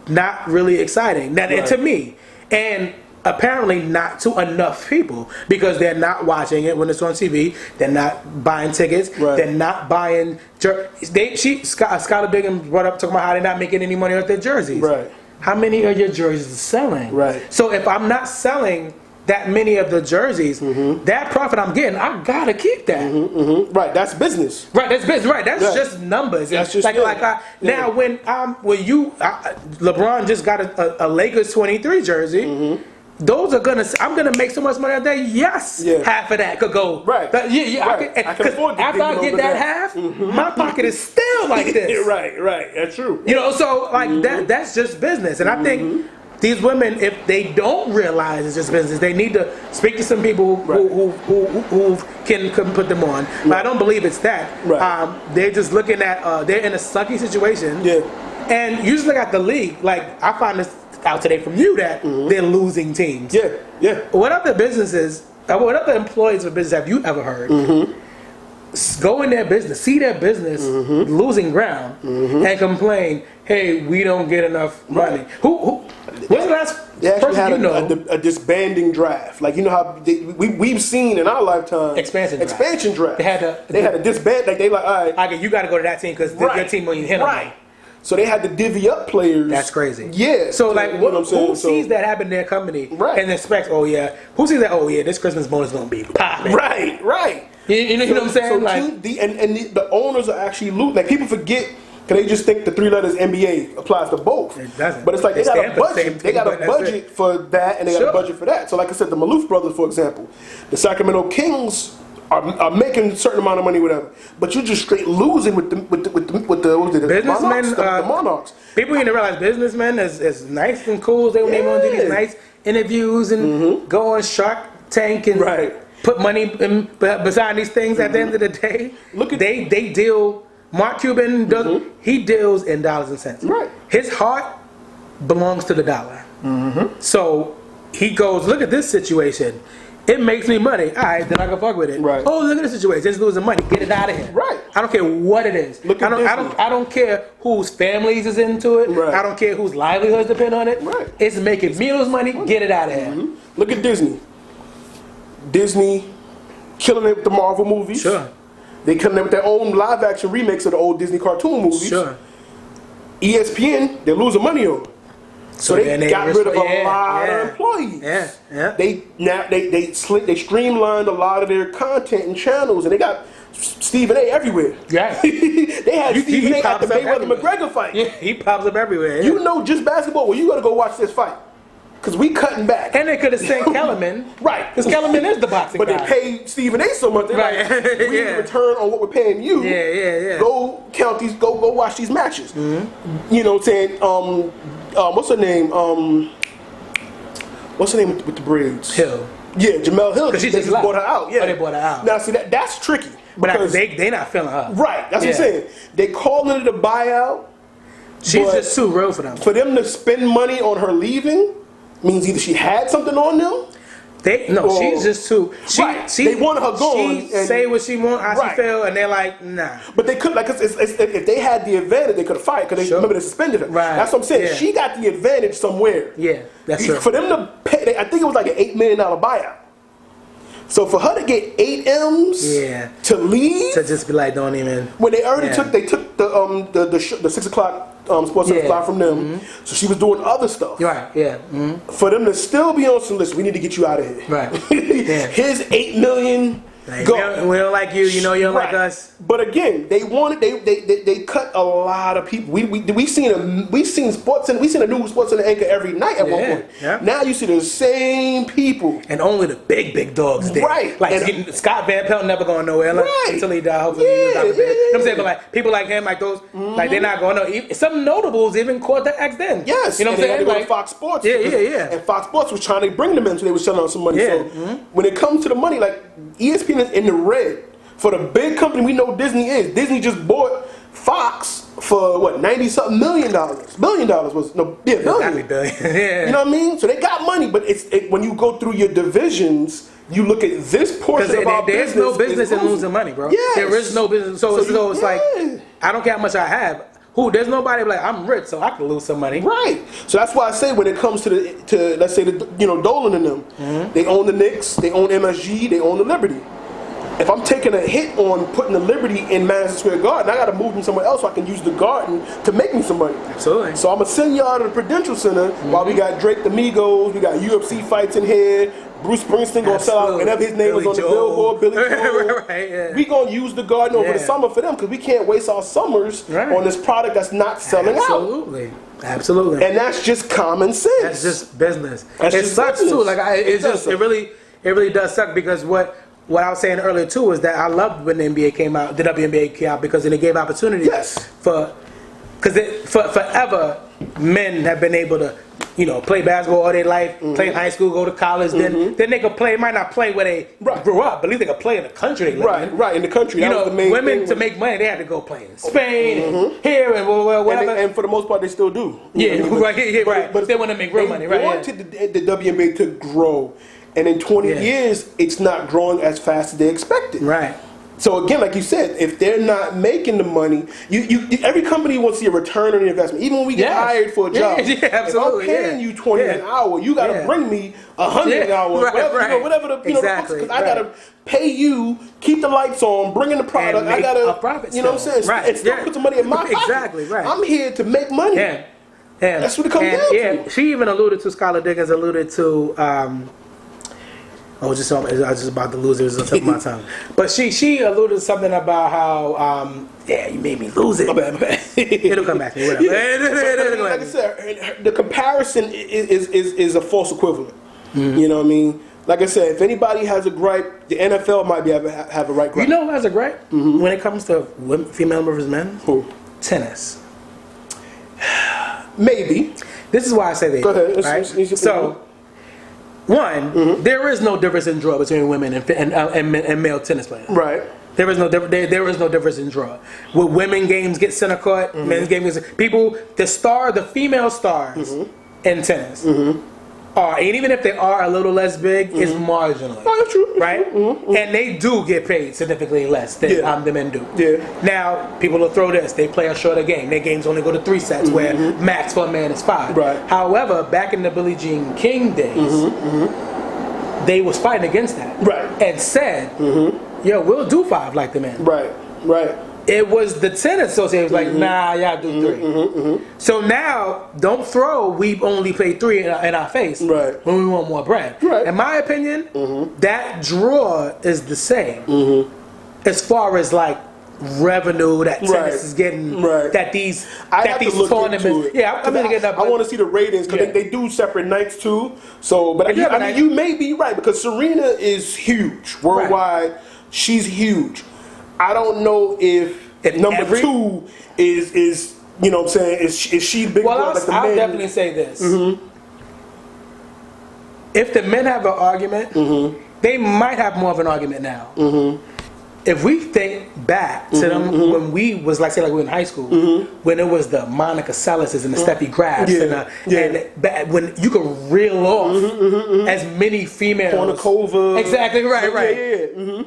not really exciting. Now, to me, and apparently not to enough people, because they're not watching it when it's on TV. They're not buying tickets. They're not buying. Skylar Diggins brought up talking about how they're not making any money off their jerseys. Right. How many of your jerseys are selling? Right. So if I'm not selling that many of the jerseys, that profit I'm getting, I gotta keep that. Right, that's business. Right, that's business. Right, that's just numbers. That's just now when LeBron just got a Lakers 23 jersey. Those are I'm gonna make so much money out there. Yes, half of that could go. Right. I can afford after I get that half, my pocket is still like this. Right. That's true. You know, so like that's just business, and I think. These women, if they don't realize it's just business, they need to speak to some people who can put them on. But I don't believe it's that. They're just looking at, they're in a sucky situation. And you just look at the league, like I found this out today from you that they're losing teams. What other businesses, what other employees of business have you ever heard? Go in their business, see their business losing ground, and complain, hey, we don't get enough money. What's the last person you know? A disbanding draft. Like, you know how we've seen in our lifetime expansion draft. They had a disband. Like, they like, all right, you got to go to that team because your team won't hit them. So they had to divvy up players. That's crazy. Yeah. So like, who sees that happen in their company and expects, who sees that? This Christmas bonus is gonna be popping. Right. You know what I'm saying? So the owners are actually losing. Like, people forget Because they just think the 3 letters NBA applies to both. It doesn't. But it's like they got a stand for the same budget. They thing, got a but that's budget it. for that, and they got Sure. a budget for that. So like I said, the Maloof brothers, for example, the Sacramento Kings are making a certain amount of money, whatever. But you're just straight losing with the Businessmen, the Monarchs. People need to realize businessmen is nice and cool. They want to do these nice interviews and go on Shark Tank and put money in, beside these things. At the end of the day, they deal. Mark Cuban does. He deals in dollars and cents. Right. His heart belongs to the dollar. So he goes, look at this situation. It makes me money. All right, then I can fuck with it. Right. Oh, look at this situation. It's losing money. Get it out of here. Right. I don't care what it is. I don't care whose families is into it. Right. I don't care whose livelihoods depend on it. Right. It's making me lose money. Get it out of here. Look at Disney. Disney killing it with the Marvel movies. Sure. They killing it with their own live action remakes of the old Disney cartoon movies. Sure. ESPN, they're losing money on. So they got rid of a lot of employees. Yeah. They streamlined a lot of their content and channels, and they got Stephen A. everywhere. Yeah. They had Stephen A. at the Mayweather McGregor fight. Yeah, he pops up everywhere. Yeah. You know, just basketball. Well, you got to go watch this fight because we cutting back. And they could have sent Kellerman. Right. Because Kellerman is the boxing But guy. they pay Stephen A. so much. They're like, we need a return on what we're paying you. Yeah. Go count these. Go watch these matches. You know what I'm saying? What's her name? What's her name with the braids? Hill. Yeah, Jamel Hill. Because she they just bought her out. Yeah, Oh, they bought her out. Now see that's tricky. But they not feeling her. Right. That's what I'm saying. They calling it a buyout. She's just too real for them. For them to spend money on her leaving means either she had something on them. She's just too. They want her gone. She say what she want, how she feel, and they're like, nah. But they could, like, if they had the advantage, they could have fired because remember they suspended her. Right. That's what I'm saying. Yeah. She got the advantage somewhere. Yeah, that's true. For them to pay, I think it was like an $8 million buyout. So for her to get 8 M's to leave, to just be like, don't even. when they already took the 6 o'clock sports center fly from them, so she was doing other stuff. Right. Yeah. For them to still be on some list, we need to get you out of here. Right. Here's $8 million. Like, go. we don't like you. You know you don't like us. But again, they cut a lot of people. We seen a new sports center anchor every night at one point. Yeah. Now you see the same people, and only the big dogs there. Right. Like Scott Van Pelt never going nowhere until he died. Hopefully he's out of bed. You know what I'm saying? But like people like him, like those, like they're not going nowhere. Some notables even caught the X then. Yes. You know what I'm saying? They had to go like to Fox Sports. Yeah. And Fox Sports was trying to bring them in, so they were selling out some money. Yeah. So when it comes to the money, like ESPN is in the red. For the big company we know Disney is. Disney just bought Fox for what, $90-something million. $1 billion was billion. Yeah. You know what I mean? So they got money, but when you go through your divisions, you look at this portion of our there's business. no business in losing money, bro. Yes. There is no business. So it's like I don't care how much I have. There's nobody like I'm rich, so I can lose some money. Right. So that's why I say when it comes to let's say Dolan and them, they own the Knicks, they own MSG, they own the Liberty. If I'm taking a hit on putting the Liberty in Madison Square Garden, I got to move them somewhere else so I can use the Garden to make me some money. Absolutely. So I'm going to send y'all to the Prudential Center while we got Drake the Migos, we got UFC fights in here, Bruce Springsteen going to sell out whenever his name was on the billboard, Billy Joel. Right, yeah. We going to use the Garden over the summer for them because we can't waste our summers on this product that's not selling out. Absolutely. And that's just common sense. That's just business. That's it just sucks business. too. Like it really does suck because what I was saying earlier too is that I loved when the NBA came out, the WNBA came out because then it gave opportunities forever men have been able to, play basketball all their life, play in high school, go to college, then they could play, might not play where they grew up, but at least they could play in the country they live in. Right, in the country. That was the main women thing. to make money, they had to go play in Spain, here, and whatever. And for the most part, they still do. Right. But they want to make real money, right? They wanted the WNBA to grow. And in 20 years, it's not growing as fast as they expected. Right. So again, like you said, if they're not making the money, every company wants to see a return on the investment. Even when we get hired for a job, absolutely. If I'm paying you 20 an hour, you got to bring me 100 an hour, whatever the exactly. because I got to pay you, keep the lights on, bring in the product. I got a profit. You know what I'm saying? Right. And still put the money in my pocket. Exactly. Right. I'm here to make money. Yeah. That's what it comes down to. She even alluded to, Skylar Diggins alluded to. I was just about to lose it. It was on the tip of my tongue. But she alluded to something about how yeah, you made me lose it. It'll come back to me. Whatever. Yeah. Like I said, the comparison is a false equivalent. You know what I mean? Like I said, if anybody has a gripe, the NFL might have a right gripe. You know who has a gripe when it comes to women, female versus men? Who? Tennis. Maybe. This is why I say that. Go ahead. Right? So, one, there is no difference in draw between women and male tennis players. Right. There is no difference in draw. With women games get center court, men's games the female stars in tennis are, and even if they are a little less big, is marginal. Oh, that's true. Right? And they do get paid significantly less than the men do. Yeah. Now, people will throw this. They play a shorter game. Their games only go to 3 sets, where max for a man is 5. Right. However, back in the Billie Jean King days, they was fighting against that. Right. And said, yo, we'll do 5 like the men. Right. It was the tennis association was like, nah, y'all do 3. So now, don't throw, we only play 3 in our face when we want more bread. Right. In my opinion, that draw is the same. As far as like revenue that tennis is getting, that these tournaments. Yeah, I'm gonna get that. I want to see the ratings because they do separate nights too. So, but I mean, you may be right because Serena is huge worldwide. Right. She's huge. I don't know if number 2 is you know what I'm saying, is she big? Well, like the I'll men? definitely say this. If the men have an argument, they might have more of an argument now. If we think back to them when we was like we were in high school, when it was the Monica Seles and the Steffi Grafs and when you could reel off as many females, Kornikova, exactly right.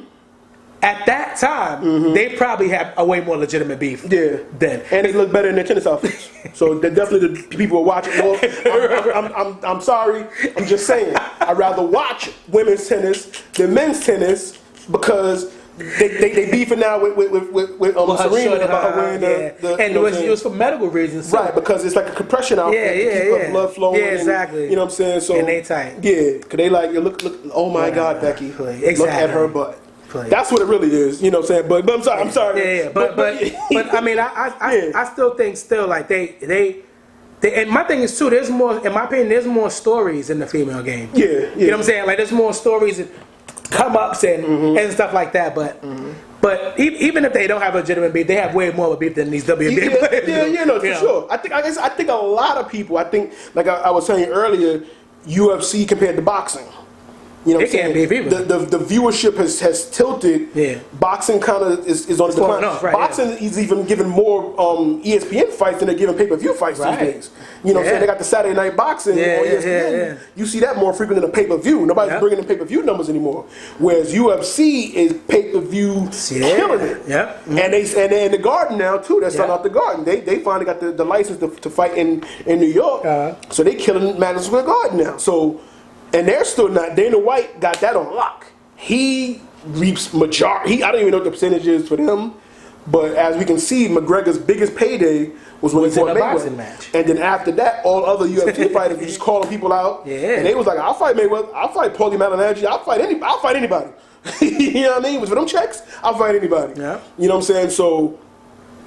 At that time, they probably have a way more legitimate beef. Then, and they look better in their tennis outfits. So they're definitely the people who are watching. Well, I'm sorry. I'm just saying. I'd rather watch women's tennis than men's tennis because they beefing now with Serena about her wearing and it was for medical reasons. Right, because it's like a compression outfit to keep her blood flowing. Yeah, exactly. And, you know what I'm saying? So and they tight. Yeah, because they like, look, oh my God, Becky. Exactly. Look at her butt. That's what it really is, you know what I'm saying? But I'm sorry. Yeah. But I mean, I still think like they and my thing is too. There's more, in my opinion. There's more stories in the female game. Yeah. You know what I'm saying? Like there's more stories, come ups and stuff like that. But even if they don't have a legitimate beef, they have way more of a beef than these WNBA players. For sure. I think a lot of people. I think like I was saying earlier, UFC compared to boxing. You know, it can't be either. The viewership has tilted. Yeah. Boxing kind of is on the decline. Boxing is even giving more ESPN fights than they're giving pay-per-view fights these days. You know what I'm saying? They got the Saturday Night Boxing on ESPN. You see that more frequent than a pay-per-view. Nobody's bringing in pay-per-view numbers anymore. Whereas UFC is pay-per-view killing it. And they in the Garden now too. They're starting out the Garden. They finally got the license to fight in New York. So they killing Madison Square Garden now. So. And they're still not. Dana White got that on lock. He reaps majority. I don't even know what the percentage is for them. But as we can see, McGregor's biggest payday was when he fought Mayweather. Match. And then after that, all other UFC fighters were just calling people out. And they was like, I'll fight Mayweather. I'll fight Paulie Malignaggi. I'll fight anybody. You know what I mean? For them checks, I'll fight anybody. Yeah. You know what I'm saying? So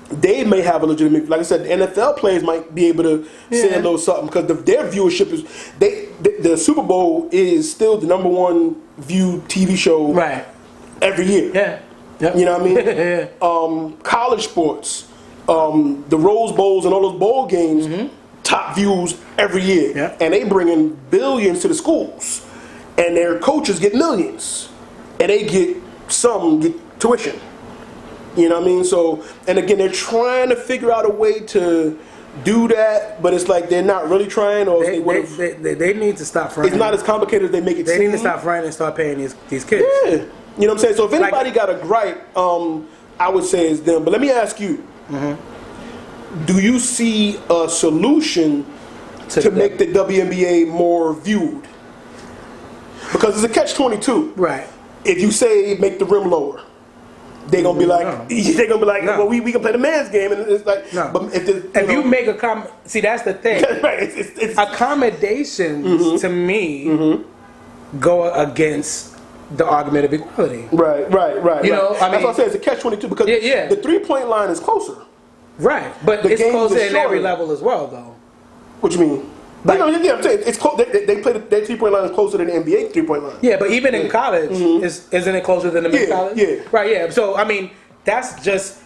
they may have a legitimate, like I said, the NFL players might be able to say a little something because their viewership is the Super Bowl is still the #1 viewed TV show every year. You know what I mean? College sports, the Rose Bowls and all those bowl games, top views every year, and they bring in billions to the schools, and their coaches get millions, and they get tuition. You know what I mean? So, and again, they're trying to figure out a way to do that, but it's like they're not really trying. Or they need to stop fronting. It's not as complicated as they make it seem. They need to stop fronting and start paying these kids. Yeah. You know what I'm saying? So if anybody got a gripe, I would say it's them. But let me ask you, do you see a solution to make the WNBA more viewed? Because it's a catch-22. Right. If you say make the rim lower, they're gonna be like, well, we can play the man's game, and it's like, but if you make a see, that's the thing. It's accommodations to me go against the argument of equality. Right. You know, I mean, that's what I'm saying. It's a catch-22 because the 3-point line is closer. Right, but it's closer in every level as well, though. What you mean? Like, I'm saying it's close. They play their 3-point line is closer than the NBA 3-point line. Yeah, but even in college, isn't it closer than the men's college? Yeah. Right. Yeah. So I mean, that's just,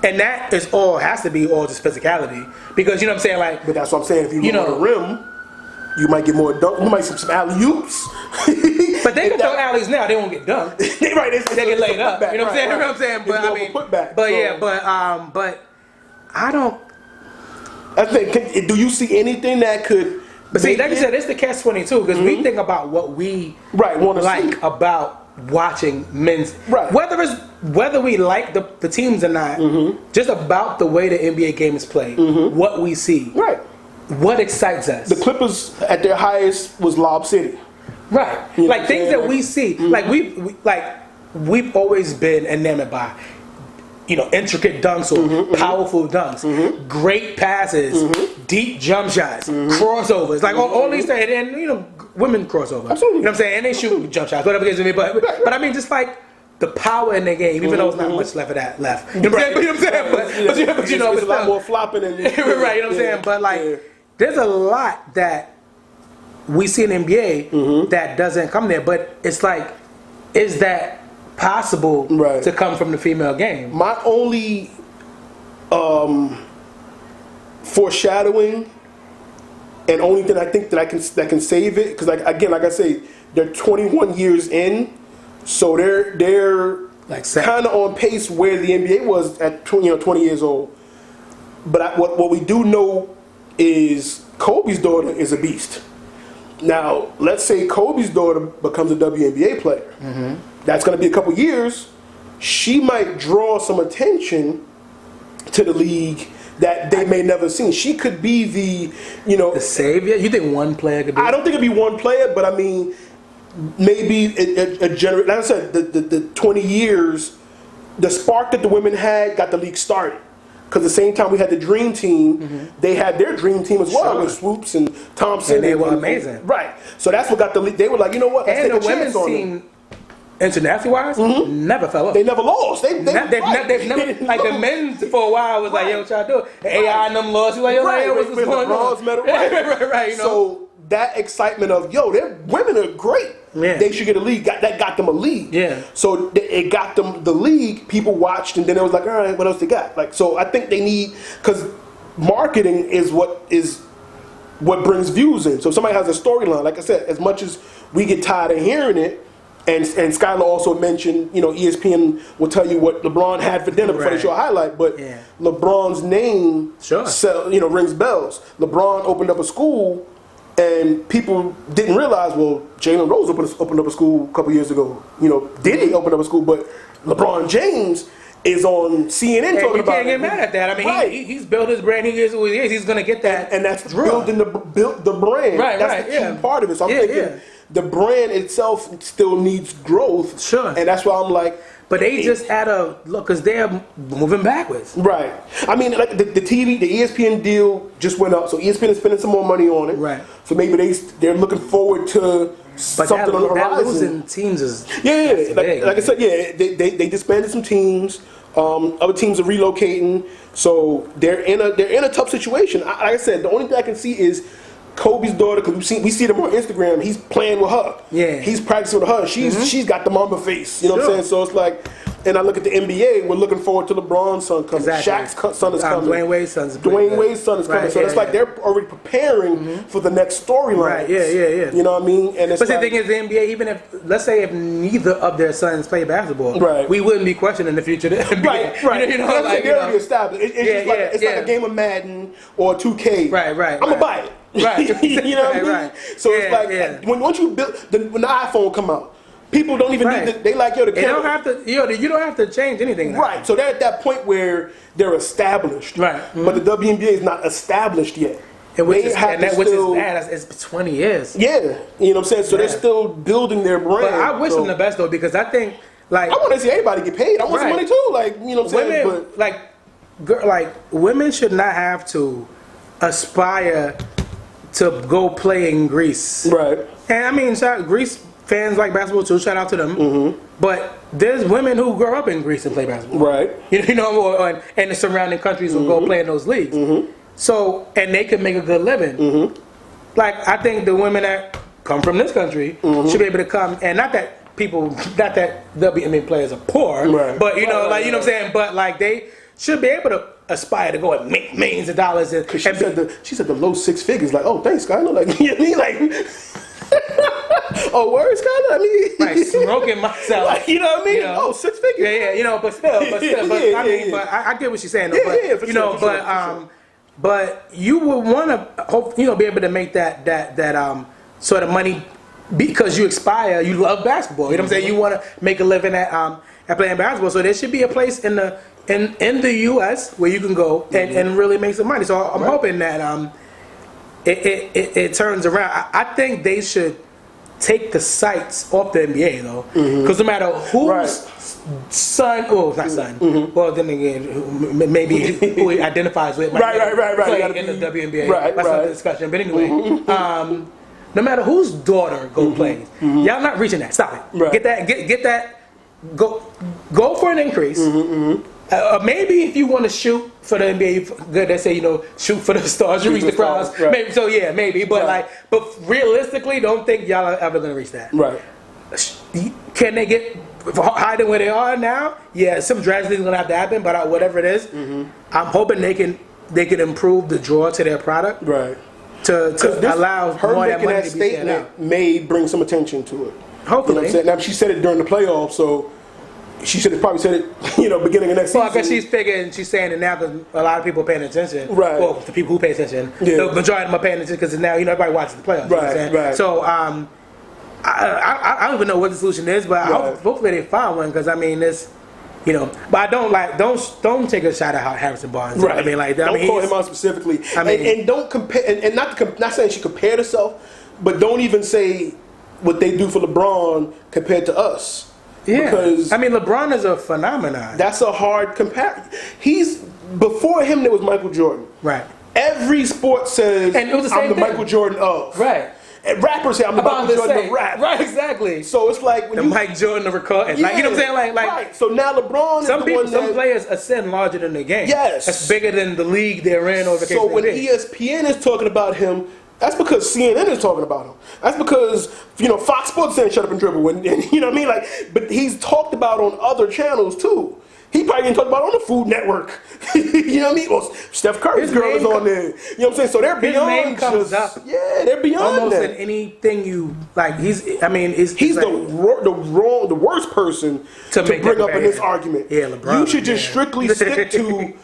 and that is all has to be all just physicality because you know what I'm saying. Like, but that's what I'm saying. If you go on the rim, you might get more dunk. You might see some alley oops. But they can throw alleys now. They won't get dunked. Right. They get laid up. You know what I'm saying? You know what I'm saying? But I mean, but I don't. I think. Do you see anything that could? But see, like I said, it's the catch-22 because we think about what we like about watching men's. Right. Whether we like the teams or not, just about the way the NBA game is played, what we see, right? What excites us? The Clippers at their highest was Lob City, right? You know like things that we see, like we've always been enamored by. You know, intricate dunks or powerful dunks, great passes, deep jump shots, crossovers, like all these things, and you know, women crossover. Absolutely. You know what I'm saying? And they shoot jump shots, whatever it is to me. But I mean, just like the power in the game, even though it's not much left of that left. You know what I'm saying? But you know, it's a lot more flopping and right. You know what I'm saying? But like, there's a lot that we see in the NBA that doesn't come there. But it's like, is that possible to come from the female game? My only foreshadowing and only thing I think that can save it, because like I say, they're 21 years in, so they're like kind of on pace where the NBA was at 20 years old. But what we do know is Kobe's daughter is a beast. Now, let's say Kobe's daughter becomes a WNBA player. That's going to be a couple years. She might draw some attention to the league that they may never seen. She could be the savior. You think one player could be? I don't think it'd be one player, but I mean, maybe a generation. Like I said, the 20 years, the spark that the women had got the league started. Because the same time we had the Dream Team, they had their Dream Team as well with Swoops and Thompson. And they were amazing. Right. So that's what got the league. They were like, you know what? Let's and take the a chance women's on team, them. international wise, never fell off. They never lost. They've never like the men for a while was like, yo, what y'all doing? And AI and them lost. Like, yo, what's going on? Right. You know? So that excitement of their women are great. Yeah. They should get a league. That got them a league. Yeah. So it got them the league. People watched, and then it was like, all right, what else they got? Like, so I think they need, because marketing is what brings views in. So if somebody has a storyline, like I said, as much as we get tired of hearing it, and Skylar also mentioned, ESPN will tell you what LeBron had for dinner before they show a highlight, but LeBron's name rings bells. LeBron opened up a school, and people didn't realize, well, Jalen Rose opened up a school a couple years ago. Diddy opened up a school, but LeBron James is on CNN talking about it. You can't get mad at that. I mean, he's built his brand. He is who he is. He's going to get that. And that's building the brand. That's the key part of it. So I'm thinking the brand itself still needs growth. Sure. And that's why I'm like, but they just had a look, because they're moving backwards. Right. I mean, like the TV, the ESPN deal just went up, so ESPN is spending some more money on it. Right. So maybe they're looking forward to something on the horizon. That losing teams is like I said, they disbanded some teams. Other teams are relocating, so they're in a tough situation. Like I said, the only thing I can see is Kobe's daughter, because we see them on Instagram. He's playing with her. Yeah. He's practicing with her. She's got the mama face. You know what I'm saying? So it's like, and I look at the NBA. We're looking forward to LeBron's son coming. Exactly. Shaq's son is coming. Dwayne Wade's son is coming. Right, So it's like they're already preparing for the next storyline. Right. Yeah. You know what I mean? And it's but the thing is, the NBA, even if, let's say, if neither of their sons play basketball, right, we wouldn't be questioning the future of the NBA. Right. They're already established. It's like a game of Madden or 2K. Right. I'm gonna buy it. Right. You know what I mean? Right. So it's like once you build when the iPhone come out, people don't even need they like the camera. You don't have to you don't have to change anything now. Right. So they're at that point where they're established. Right. But the WNBA is not established yet. Which is bad. It's 20 years. Yeah. You know what I'm saying? So they're still building their brand. But I wish them the best though, because I think I want to see everybody get paid. I want some money too. Like, you know what I'm saying? But women should not have to aspire to go play in Greece. Right. And I mean, Greece fans like basketball too. Shout out to them. But there's women who grow up in Greece and play basketball. Right. You know, or and the surrounding countries will go play in those leagues. So, and they can make a good living. Like, I think the women that come from this country should be able to come, and not that WNBA players are poor, but you know, like, you know what I'm saying? But like, they should be able to aspire to go and make millions of dollars. And she said the low six figures. Like, oh, thanks, Skylar. Like, you know what I mean? Like, oh, word, Skylar. I mean, like smoking myself. Like, you know what I mean? You know? Oh, 6 figures. Yeah, you know, but still, but I get what she's saying. Though, Yeah, for you sure, know, for sure. But you would want to hope, you know, be able to make that sort of money because you aspire, you love basketball. You know what I'm saying? You want to make a living at playing basketball. So there should be a place in the U.S. where you can go and really make some money. So I'm hoping that it turns around. I think they should take the sights off the NBA though, because no matter whose son, not son. Well, then again, maybe who he identifies with, might play in the WNBA. That's another discussion. But anyway, no matter whose daughter plays, y'all not reaching that. Stop it. Get that. Go for an increase. Maybe if you want to shoot for the NBA, they say, you know, shoot for the stars, you reach the crowds. Maybe so, yeah, maybe. But but realistically, don't think y'all are ever gonna reach that. Right? Can they get higher than where they are now? Yeah, some drastic things gonna have to happen. But whatever it is, I'm hoping they can improve the draw to their product. Right. To allow her more making money that to be shared statement out. may bring some attention to it. Hopefully. You know what I'm saying? Now she said it during the playoffs, so she should have probably said it, you know, beginning of next season. Well, I guess she's figuring, she's saying it now because a lot of people are paying attention. Right. Well, the people who pay attention. The majority of them are paying attention because now, you know, everybody watches the playoffs. Right, You know what I'm saying? right. So, I don't even know what the solution is, but hopefully they find one because, I mean, this, you know, but I don't take a shot at Harrison Barnes. Right. I mean, like, don't call him out specifically. I mean, and don't compare, and not saying she compared herself, but don't even say what they do for LeBron compared to us. Yeah, because I mean, LeBron is a phenomenon. That's a hard comparison. Before him there was Michael Jordan. Right. Every sport says, and it was the same I'm the thing. Michael Jordan of. Right. And rappers say I'm the Michael Jordan of rap. Right, exactly. So it's like when the Mike Jordan of recording. Yeah, like, you know what I'm saying? Like right. So now LeBron is the one some players ascend larger than the game. Yes. That's bigger than the league they're in or the case So when be. ESPN is talking about him, that's because CNN is talking about him. That's because, you know, Fox Sports saying shut up and dribble. And you know what I mean? Like, but he's talked about on other channels too. He probably didn't talk about it on the Food Network. You know what I mean? Well, Steph Curry's girl is on there. You know what I'm saying? So they're beyond. His name comes up. Yeah, they're beyond almost that. in anything you like. He's the worst person to bring up in this argument. Yeah, LeBron. You should just strictly stick to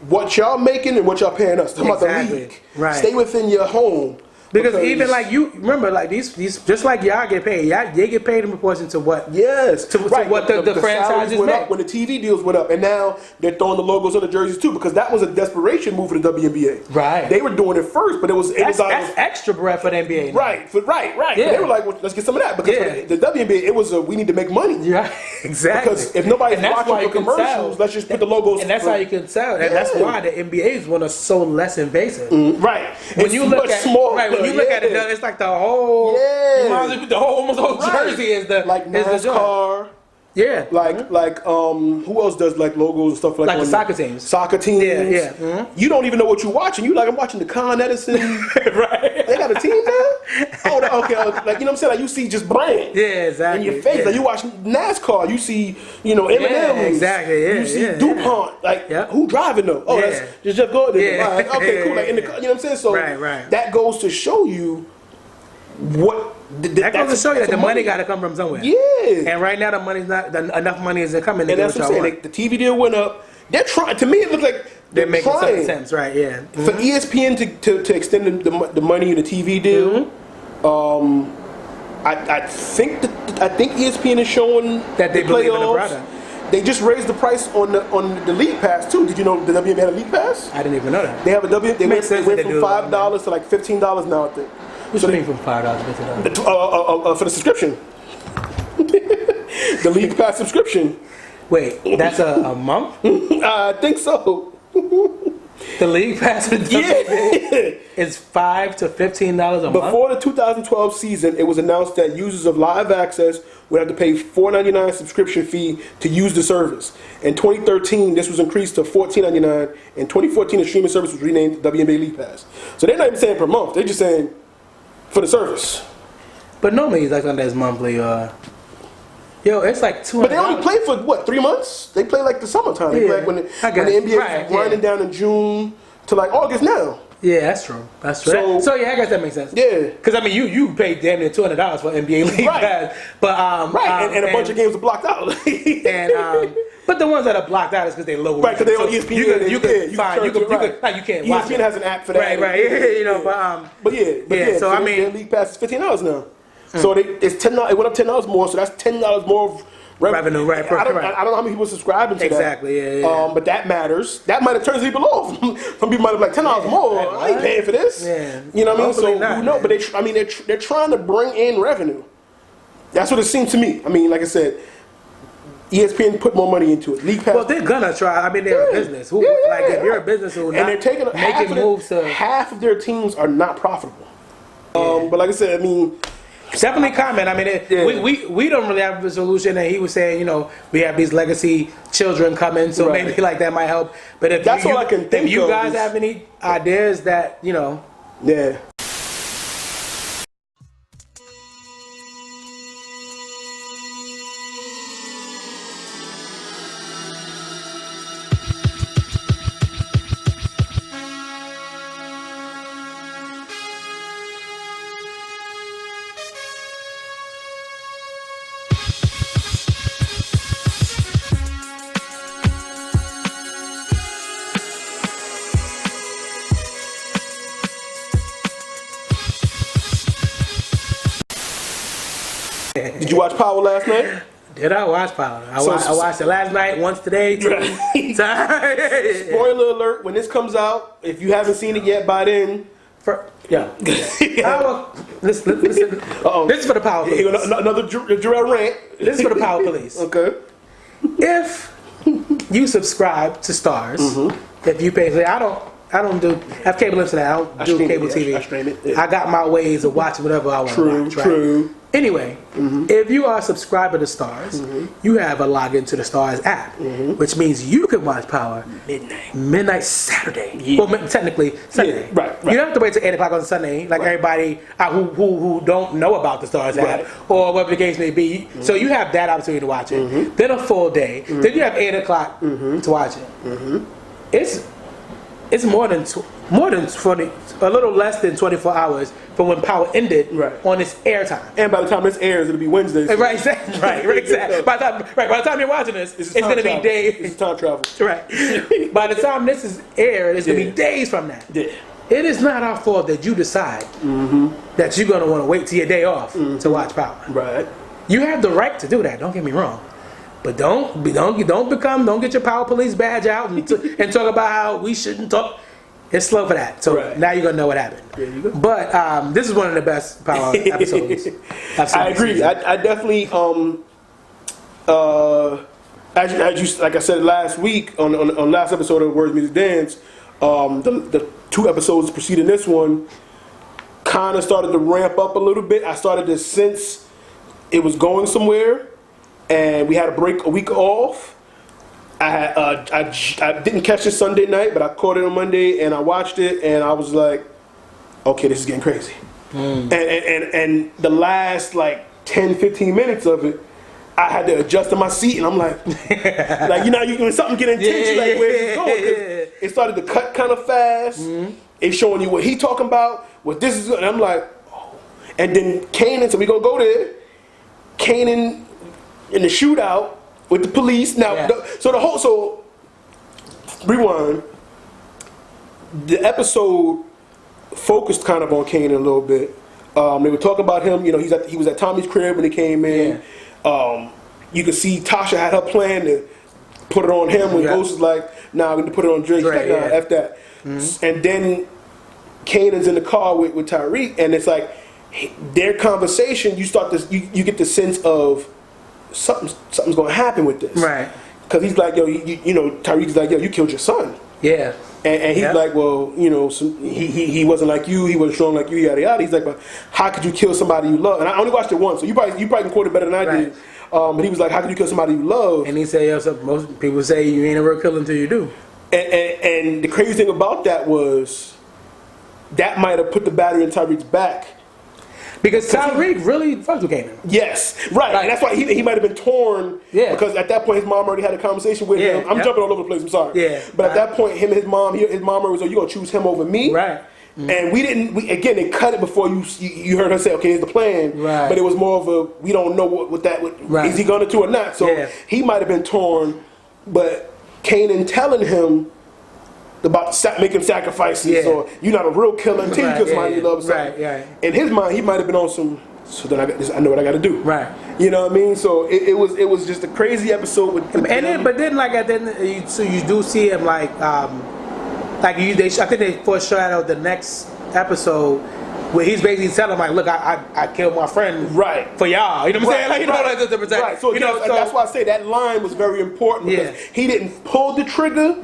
what y'all making and what y'all paying us. Talking about the league. Right. Stay within your home. Because even like you remember, like these just like y'all get paid, they get paid in proportion to what to what the franchises went make. up when the TV deals went up, and now they're throwing the logos on the jerseys too, because that was a desperation move for the WNBA. Right, they were doing it first, but that's extra breath for the NBA. Now. Right. Yeah. They were like, well, let's get some of that because for the WNBA it was we need to make money. Yeah, exactly. Because if nobody's watching for commercials, let's just put the logos. And that's how you can sell. And that's why the NBA's one is so less invasive. Right. When you look at when you look at it, it's like the whole, almost whole jersey is the like NASCAR. Yeah. Like who else does like logos and stuff like the soccer teams? Soccer teams. Yeah. Mm-hmm. You don't even know what you're watching. You like I'm watching the Con Edison. Right. They got a team now. Oh, okay. Like you know what I'm saying? Like you see just brand. Yeah, exactly. In your face. Like you watch NASCAR. You see Eminem. Yeah, exactly. Yeah. You see DuPont. Like who driving though? Oh, that's just Jeff Gordon. Yeah. Right. Okay, cool. Like in the you know what I'm saying? So that goes to show you what. That goes to show you that the money got to come from somewhere. Yeah. And right now the money's not enough money isn't coming. And that's what I'm saying. The TV deal went up. They're trying. To me, it looks like they're making some attempts, right? Yeah. Mm-hmm. For ESPN to extend the money in the TV deal, I think ESPN is showing that they believe in the product. They just raised the price on the League Pass too. Did you know the WNBA had a League Pass? I didn't even know that. They have a WNBA. They went from $5 to like $15 now, I think. What do you mean from $5 to $15? For the subscription. The League Pass subscription. Wait, that's a month? I think so. The league pass for the WNBA is $5 to $15 a month. Before the 2012 season, it was announced that users of Live Access would have to pay $4.99 subscription fee to use the service. In 2013, this was increased to $14.99. In 2014, the streaming service was renamed WNBA League Pass. So they're not even saying per month; they're just saying for the service. But normally, like on this monthly, it's like $200. But they only play for what, 3 months? They play like the summertime. They play like when the NBA is winding down in June to like August now. Yeah, that's true. That's true. So yeah, I guess that makes sense. Yeah, because I mean, you paid damn near $200 for NBA League Pass, but and a bunch of games are blocked out. But the ones that are blocked out is because they low. Right, because they on ESPN. You can't watch. ESPN has an app for that. Right. You know, but yeah. So I mean, their league pass is $15 now. So it's $10. It went up $10 more. So that's $10 more of revenue. Right. I don't know how many people are subscribing to that. Exactly. Yeah. But that matters. That might have turned people off. Some people might have like $10 more. I ain't paying for this. Yeah. You know what I mean? So not, who knows? But they're trying to bring in revenue. That's what it seemed to me. I mean, like I said, ESPN put more money into it. League Pass. Well, they're gonna try. I mean, they're a business. Like if you're a business who and they're taking half of their teams are not profitable. But like I said, I mean. Definitely comment. I mean, we don't really have a solution. And he was saying, you know, we have these legacy children coming, so maybe like that might help. But if that's all I can think if you guys have any ideas that yeah. Did you watch Power last night? Did I watch Power? I watched it last night, once today. Spoiler alert, when this comes out, if you haven't seen it yet by then. Listen. This is for the Power Police. Another Jarrell rant. This is for the Power Police. Okay. If you subscribe to Stars, if you pay, I have cable internet. I don't do cable TV. I stream it. Yeah. I got my ways of watching whatever I want to watch. True. Anyway, if you are a subscriber to Stars, you have a login to the Stars app, which means you can watch Power midnight Saturday. Yeah. Well, technically Sunday. Yeah, right. You don't have to wait till 8 o'clock on Sunday, like everybody who don't know about the Stars app or whatever the case may be. So you have that opportunity to watch it. Then a full day. Then you have 8 o'clock to watch it. It's more than 20, a little less than 24 hours from when Power ended on its airtime. And by the time this airs, it'll be Wednesday. So. Right, exactly. By the time you're watching this, it's going to be days. It's time travel. Right. By the time this is aired, it's going to be days from that. Yeah. It is not our fault that you decide that you're going to want to wait till your day off to watch Power. Right. You have the right to do that. Don't get me wrong. But don't get your Power Police badge out and talk about how we shouldn't talk. It's slow for that. So now you're gonna know what happened. There you go. But this is one of the best Power episodes I've seen. I agree. I definitely as you like I said last week on last episode of Words Music Dance, the 2 episodes preceding this one kind of started to ramp up a little bit. I started to sense it was going somewhere. And we had a week off. I didn't catch it Sunday night, but I caught it on Monday, and I watched it, and I was like, okay, this is getting crazy. And the last like 10, 15 minutes of it, I had to adjust to my seat, and I'm like when something get intense, you're like, where's this going? It started to cut kind of fast. It's showing you what he talking about, what this is, and I'm like, oh. And then Kanan, so we gonna go there. Kanan in the shootout with the police. Now, rewind. The episode focused kind of on Kanan a little bit. They were talking about him. You know, he was at Tommy's crib when he came in. Yeah. You could see Tasha had her plan to put it on him. When Ghost was like, "Nah, we need to put it on Drake." He's like, "Nah, F that." And then Kanan's in the car with Tyreek, and it's like their conversation. You get the sense of something's going to happen with this, right? Because he's like, yo, you know, Tyreek's like, yo, you killed your son. Yeah. And he's like, well, you know, he wasn't like you. He wasn't strong like you. Yada yada. He's like, but how could you kill somebody you love? And I only watched it once, so you probably can quote it better than I did. But he was like, how could you kill somebody you love? And he said, yo, so most people say you ain't a real killer until you do. And the crazy thing about that was that might have put the battery in Tyreek's back. Because Tyreek really fucked with Kanan. Yes, right. And that's why he might have been torn. Yeah. Because at that point, his mom already had a conversation with him. I'm jumping all over the place. I'm sorry. Yeah. But at that point, him and his mom was like, "You gonna choose him over me?" Right. And again, they cut it before you heard her say, "Okay, here's the plan." Right. But it was more of a, we don't know what is he gonna do or not. So he might have been torn. But Kanan telling him about making sacrifices, or you're not a real killer until you kill somebody you love. Right. In his mind, he might have been on some. So then I know what I got to do. Right. You know what I mean? So it was just a crazy episode with. But then like at the end, so you do see him like I think they foreshadowed the next episode where he's basically telling him like, look, I killed my friend for y'all. You know what I'm saying? Like, you know, like to protect. Right. So, that's why I say that line was very important because he didn't pull the trigger,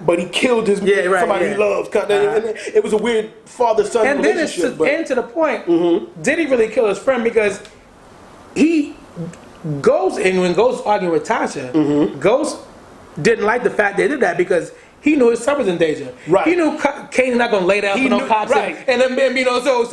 but he killed his somebody he loved. And it was a weird father-son relationship. And to the point, did he really kill his friend? Because he goes and when Ghost arguing with Tasha, Ghost didn't like the fact they did that because he knew his son was in danger. Right. He knew Kane's not gonna lay down for no cops. And then, you know, so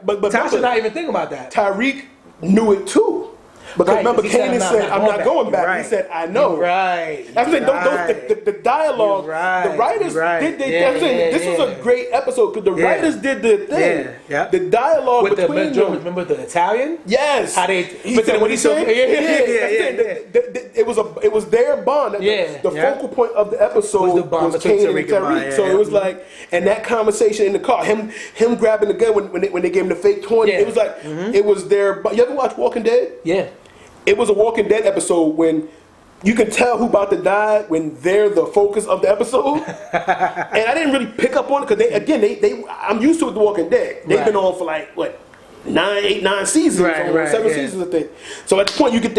but Tasha not even thinking about that. Tyreek knew it too. Because remember, Kanan said, I'm not going back. He said, I know. That's the dialogue, the writers did their thing. This was a great episode because the writers did their thing. The dialogue with between them. Remember the Italian? Yes. How they, but then what he said? It was their bond. The focal point of the episode was Kanan and Tyreek. So it was like, and that conversation in the car, him grabbing the gun when they gave him the fake toy, it was like, it was their. You ever watch Walking Dead? Yeah. It was a Walking Dead episode when you can tell who about to die when they're the focus of the episode. And I didn't really pick up on it because I'm used to it, The Walking Dead. They've been on for like what 9 seasons, 7 seasons I think. So at the point you get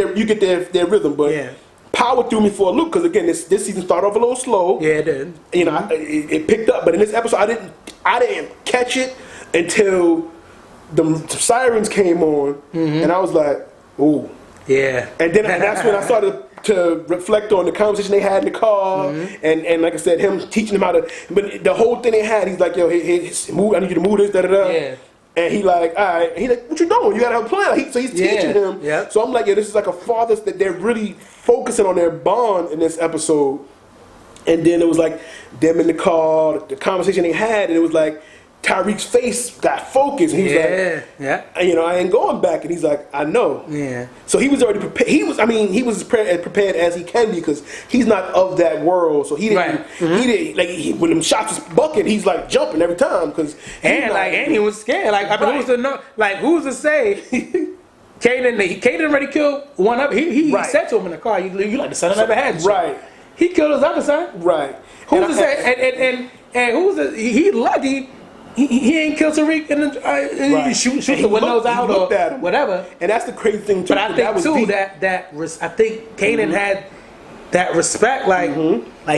their rhythm, but Power threw me for a loop because again this season started off a little slow. Yeah, it did. You know, it picked up, but in this episode I didn't catch it until the sirens came on, and I was like, ooh. Yeah. And then that's when I started to reflect on the conversation they had in the car, and like I said, him teaching him how to. But the whole thing they had, he's like, yo, move. I need you to move this, da da da. Yeah. And he like, all right. He like, what you doing? You gotta have a plan. So he's teaching him. Yeah. So I'm like, yeah, this is like a father that they're really focusing on their bond in this episode. And then it was like them in the car, the conversation they had, and it was like. Tyreek's face got focused. And he was like, you know, I ain't going back. And he's like, I know. Yeah. So he was already prepared. He was as prepared as he can be because he's not of that world. So he didn't. He didn't when them shots was bucking. He's like jumping every time because and he was scared. Like I mean, who's to say? Kanan already killed one of. He said to him in the car, "You like the son I never had." Right. He killed his other son. Right. Who's to say? And who's he lucky? He ain't killed Tariq and shoot the windows out or whatever. And that's the crazy thing too. But I think too I think Kanan had that respect, like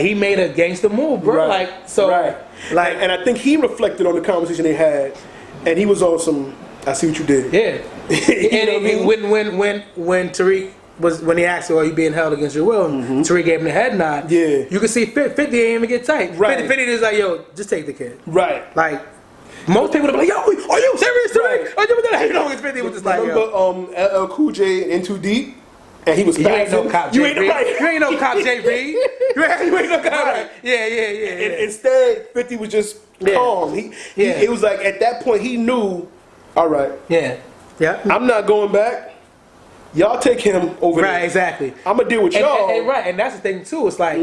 he made a gangster move, bro. Like so, and I think he reflected on the conversation they had, and he was on some. I see what you did. Yeah. And when Tariq was when he asked, "Are you being held against your will?" Tariq gave him the head nod. Yeah. You can see 50 ain't even get tight. Right. 50 is like, yo, just take the kid. Right. Like. Most people would be like, yo, are you serious? Right. You know, it's 50 was just like, remember LL Cool J in Too Deep? And he was you ain't no cop J. You ain't no cop J. Reed. You ain't no cop. Right. Yeah. And instead, 50 was just calm. It was like, at that point, he knew, all right. Yeah. I'm not going back. Y'all take him over there. Right, exactly. I'm going to deal with y'all. And that's the thing, too. It's like,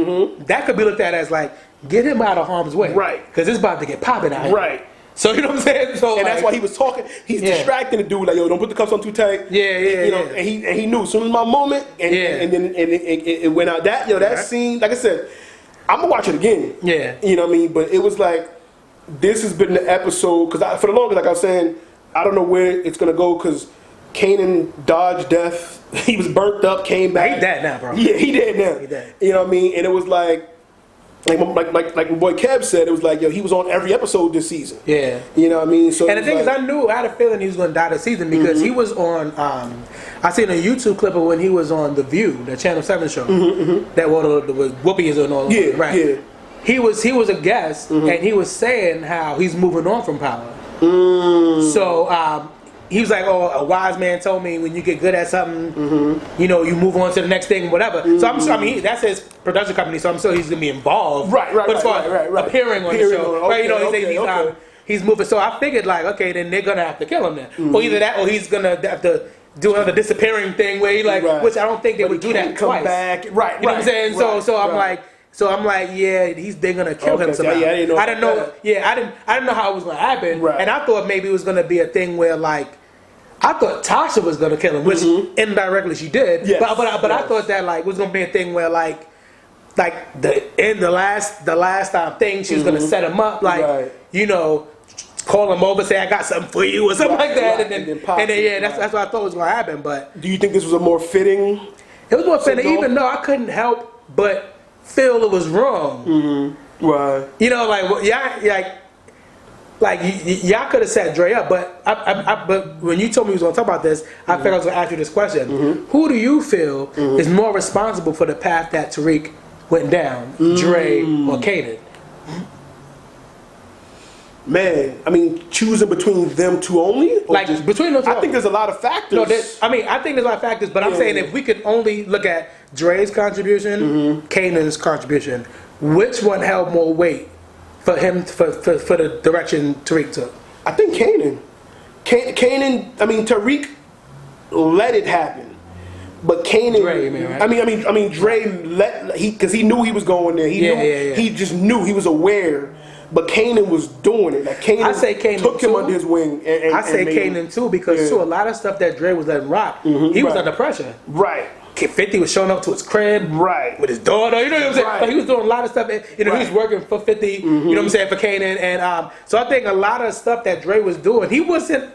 that could be looked at as like, get him out of harm's way. Right. Because it's about to get popping out here. Right. So you know what I'm saying? So and that's why he was talking. He's distracting the dude like, yo, don't put the cuffs on too tight. You know, and he knew as soon as my moment, and then it went out. That scene, like I said, I'm gonna watch it again. Yeah, you know what I mean. But it was like this has been the episode because for the longest, like I was saying, I don't know where it's gonna go because Kanan dodged death. He was burnt up, came back. He dead now, bro. Yeah, he dead now. He dead. You know what I mean? And it was like. like my boy Kev said, it was like, yo, he was on every episode this season. Yeah. You know what I mean? So and the thing is, I had a feeling he was going to die this season because he was on. I seen a YouTube clip of when he was on The View, the Channel 7 show. That one with Whoopi is on all. Yeah, right. Yeah. He was a guest, and he was saying how he's moving on from Power. So he was like, "Oh, a wise man told me when you get good at something, you know, you move on to the next thing, whatever." So I'm sure. I mean, that's his production company, so I'm sure he's gonna be involved. Right. But as far as appearing on the show, right? You know, he's moving. So I figured, like, okay, then they're gonna have to kill him then, or either that, or he's gonna have to do another disappearing thing where he like, which I don't think they would do that come twice. Back. Right. You know what I'm saying? So I'm like. So I'm like, yeah, they're gonna kill him somehow. Yeah, I didn't know. I didn't know how it was gonna happen, and I thought maybe it was gonna be a thing where like, I thought Tasha was gonna kill him, which indirectly she did. Yes. But I thought that like was gonna be a thing where like the last thing she was gonna set him up, like you know, call him over, say I got something for you or something like that, and then that's what I thought was gonna happen. But do you think this was a more fitting? It was more fitting, even though I couldn't help but feel it was wrong. Right. You know, like y'all could have set Dre up, but but when you told me we was gonna talk about this, I figured I was gonna ask you this question: who do you feel is more responsible for the path that Tariq went down, Dre or Kanan? Man, I mean, choosing between them two only? Like, between them two I think there's a lot of factors. No, I think there's a lot of factors, but I'm saying if we could only look at Dre's contribution, Kanan's contribution, which one held more weight for him, for the direction Tariq took? I think Kanan. Kanan, I mean, Tariq let it happen. But Kanan, Dre, you mean, right? I mean, Dre because he knew he was going there. He just knew, he was aware. But Kanan was doing it. Like Kanan took him under his wing. I say Kanan too because too a lot of stuff that Dre was letting rock, he was under pressure. Right. 50 was showing up to his crib, right, with his daughter. You know what I'm saying? Like, he was doing a lot of stuff. You know, he was working for 50. You know what I'm saying, for Kanan, and so I think a lot of stuff that Dre was doing, he wasn't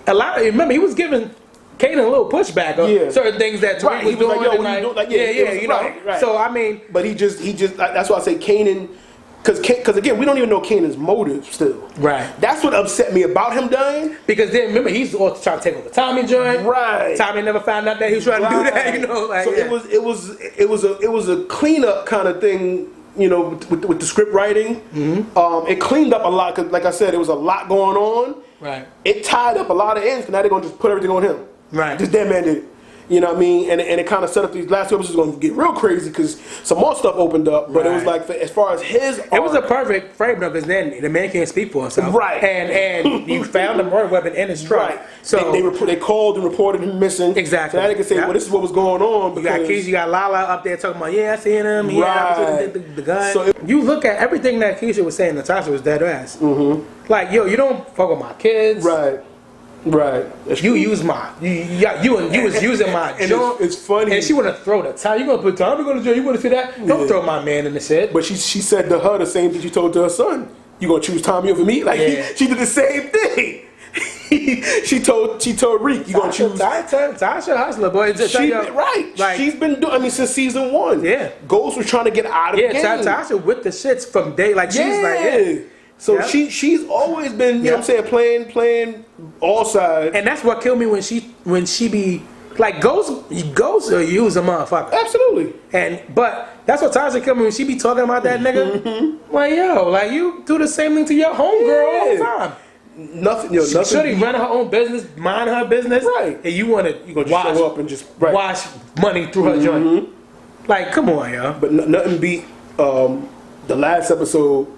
a lot. Remember, he was giving Kanan a little pushback on certain things that Tariq was doing. You know. Right. So I mean, but he just that's why I say Kanan. Because again, we don't even know Kanan's motive still. Right. That's what upset me about him dying. Because then remember, he's also trying to take over Tommy joint. Right. Tommy never found out that he was trying to do that. You know. Like, so it was a cleanup kind of thing. You know, with the script writing, it cleaned up a lot. Cause like I said, there was a lot going on. Right. It tied up a lot of ends. Cause now they're gonna just put everything on him. Right. Just that man did it. You know what I mean? And it kind of set up these last two episodes going to get real crazy because some more stuff opened up. But it was like, as far as his it was a perfect frame because then the man can't speak for himself. Right. And you found the murder weapon in his truck. Right. So they called and reported him missing. Exactly. So now they can say, well, this is what was going on. You got Keisha, you got Lala up there talking about, I seen him. Right. The gun. So you look at everything that Keisha was saying, Natasha was dead ass. Like, yo, you don't fuck with my kids. Right. Right. You use my you was using my joint. It's funny. And she wanna throw the time. You gonna put Tommy going to jail? You wanna see that? Don't throw my man in the shit. But she said to her the same thing she told to her son. You gonna choose Tommy over me? Like she did the same thing. she told Reek, you gonna choose Tasha hustler, boy. Like, she's been doing. I mean, since season 1. Yeah. Ghost was trying to get out of the game. Tasha with the shits from day. Like she's like So she's always been, you know what I'm saying, playing all sides. And that's what killed me when she be like Ghost will use a motherfucker. Absolutely. But that's what Tasha killed me when she be talking about that nigga. Like, yo, like you do the same thing to your homegirl all the time. Nothing. Shorty running her own business, mind her business, right? And you gonna show up and just wash money through her joint. Like, come on, yo. But nothing beat the last episode,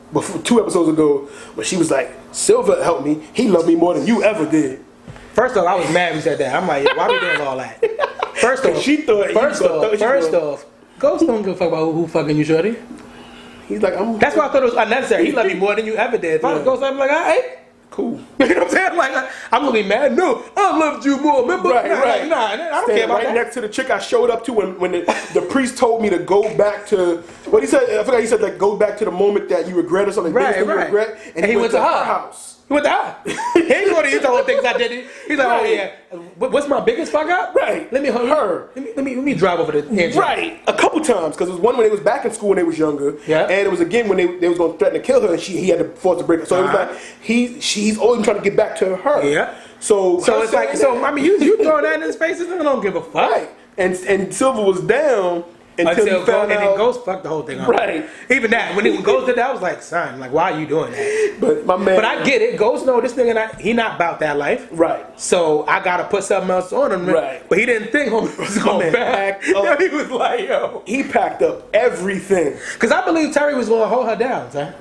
2 episodes ago, when she was like, Silver helped me. He loved me more than you ever did. First off, I was mad when you said that. I'm like, why we doing all that? First off, Ghost don't give a fuck about who fucking you, shorty. He's like, that's why I thought it was unnecessary. He loved me more than you ever did. If I was Ghost, I'm like, all right. Cool. You know what I'm saying? Like, I'm gonna be mad. No, I loved you more. Remember? Right. Nah, I don't care about that. Next to the chick I showed up to when the priest told me to go back to what he said. I forgot he said, like, go back to the moment that you regret or something. Right. Regret, and he went to her house. He went to her. He ain't going to use the whole things I did. He's like, oh yeah, what's my biggest fuck up? Right. Let me hold her. Let me drive over the edge. Right. A couple times, because it was one when they was back in school when they was younger. Yeah. And it was again when they was going to threaten to kill her, and he had to force a break. So it was like she's always trying to get back to her. Yeah. So it's like, I mean, you throw that in his face, and I don't give a fuck. Right. And Silver was down until he found out. And then Ghost fucked the whole thing up. Right. Even that, when Ghost did that, I was like, son, like, why are you doing that? But my man. But I get it. Ghost know this nigga, he not about that life. Right. So I gotta put something else on him. Right. But he didn't think homie was going back. He was like, yo. He packed up everything. Because I believe Terry was going to hold her down, son.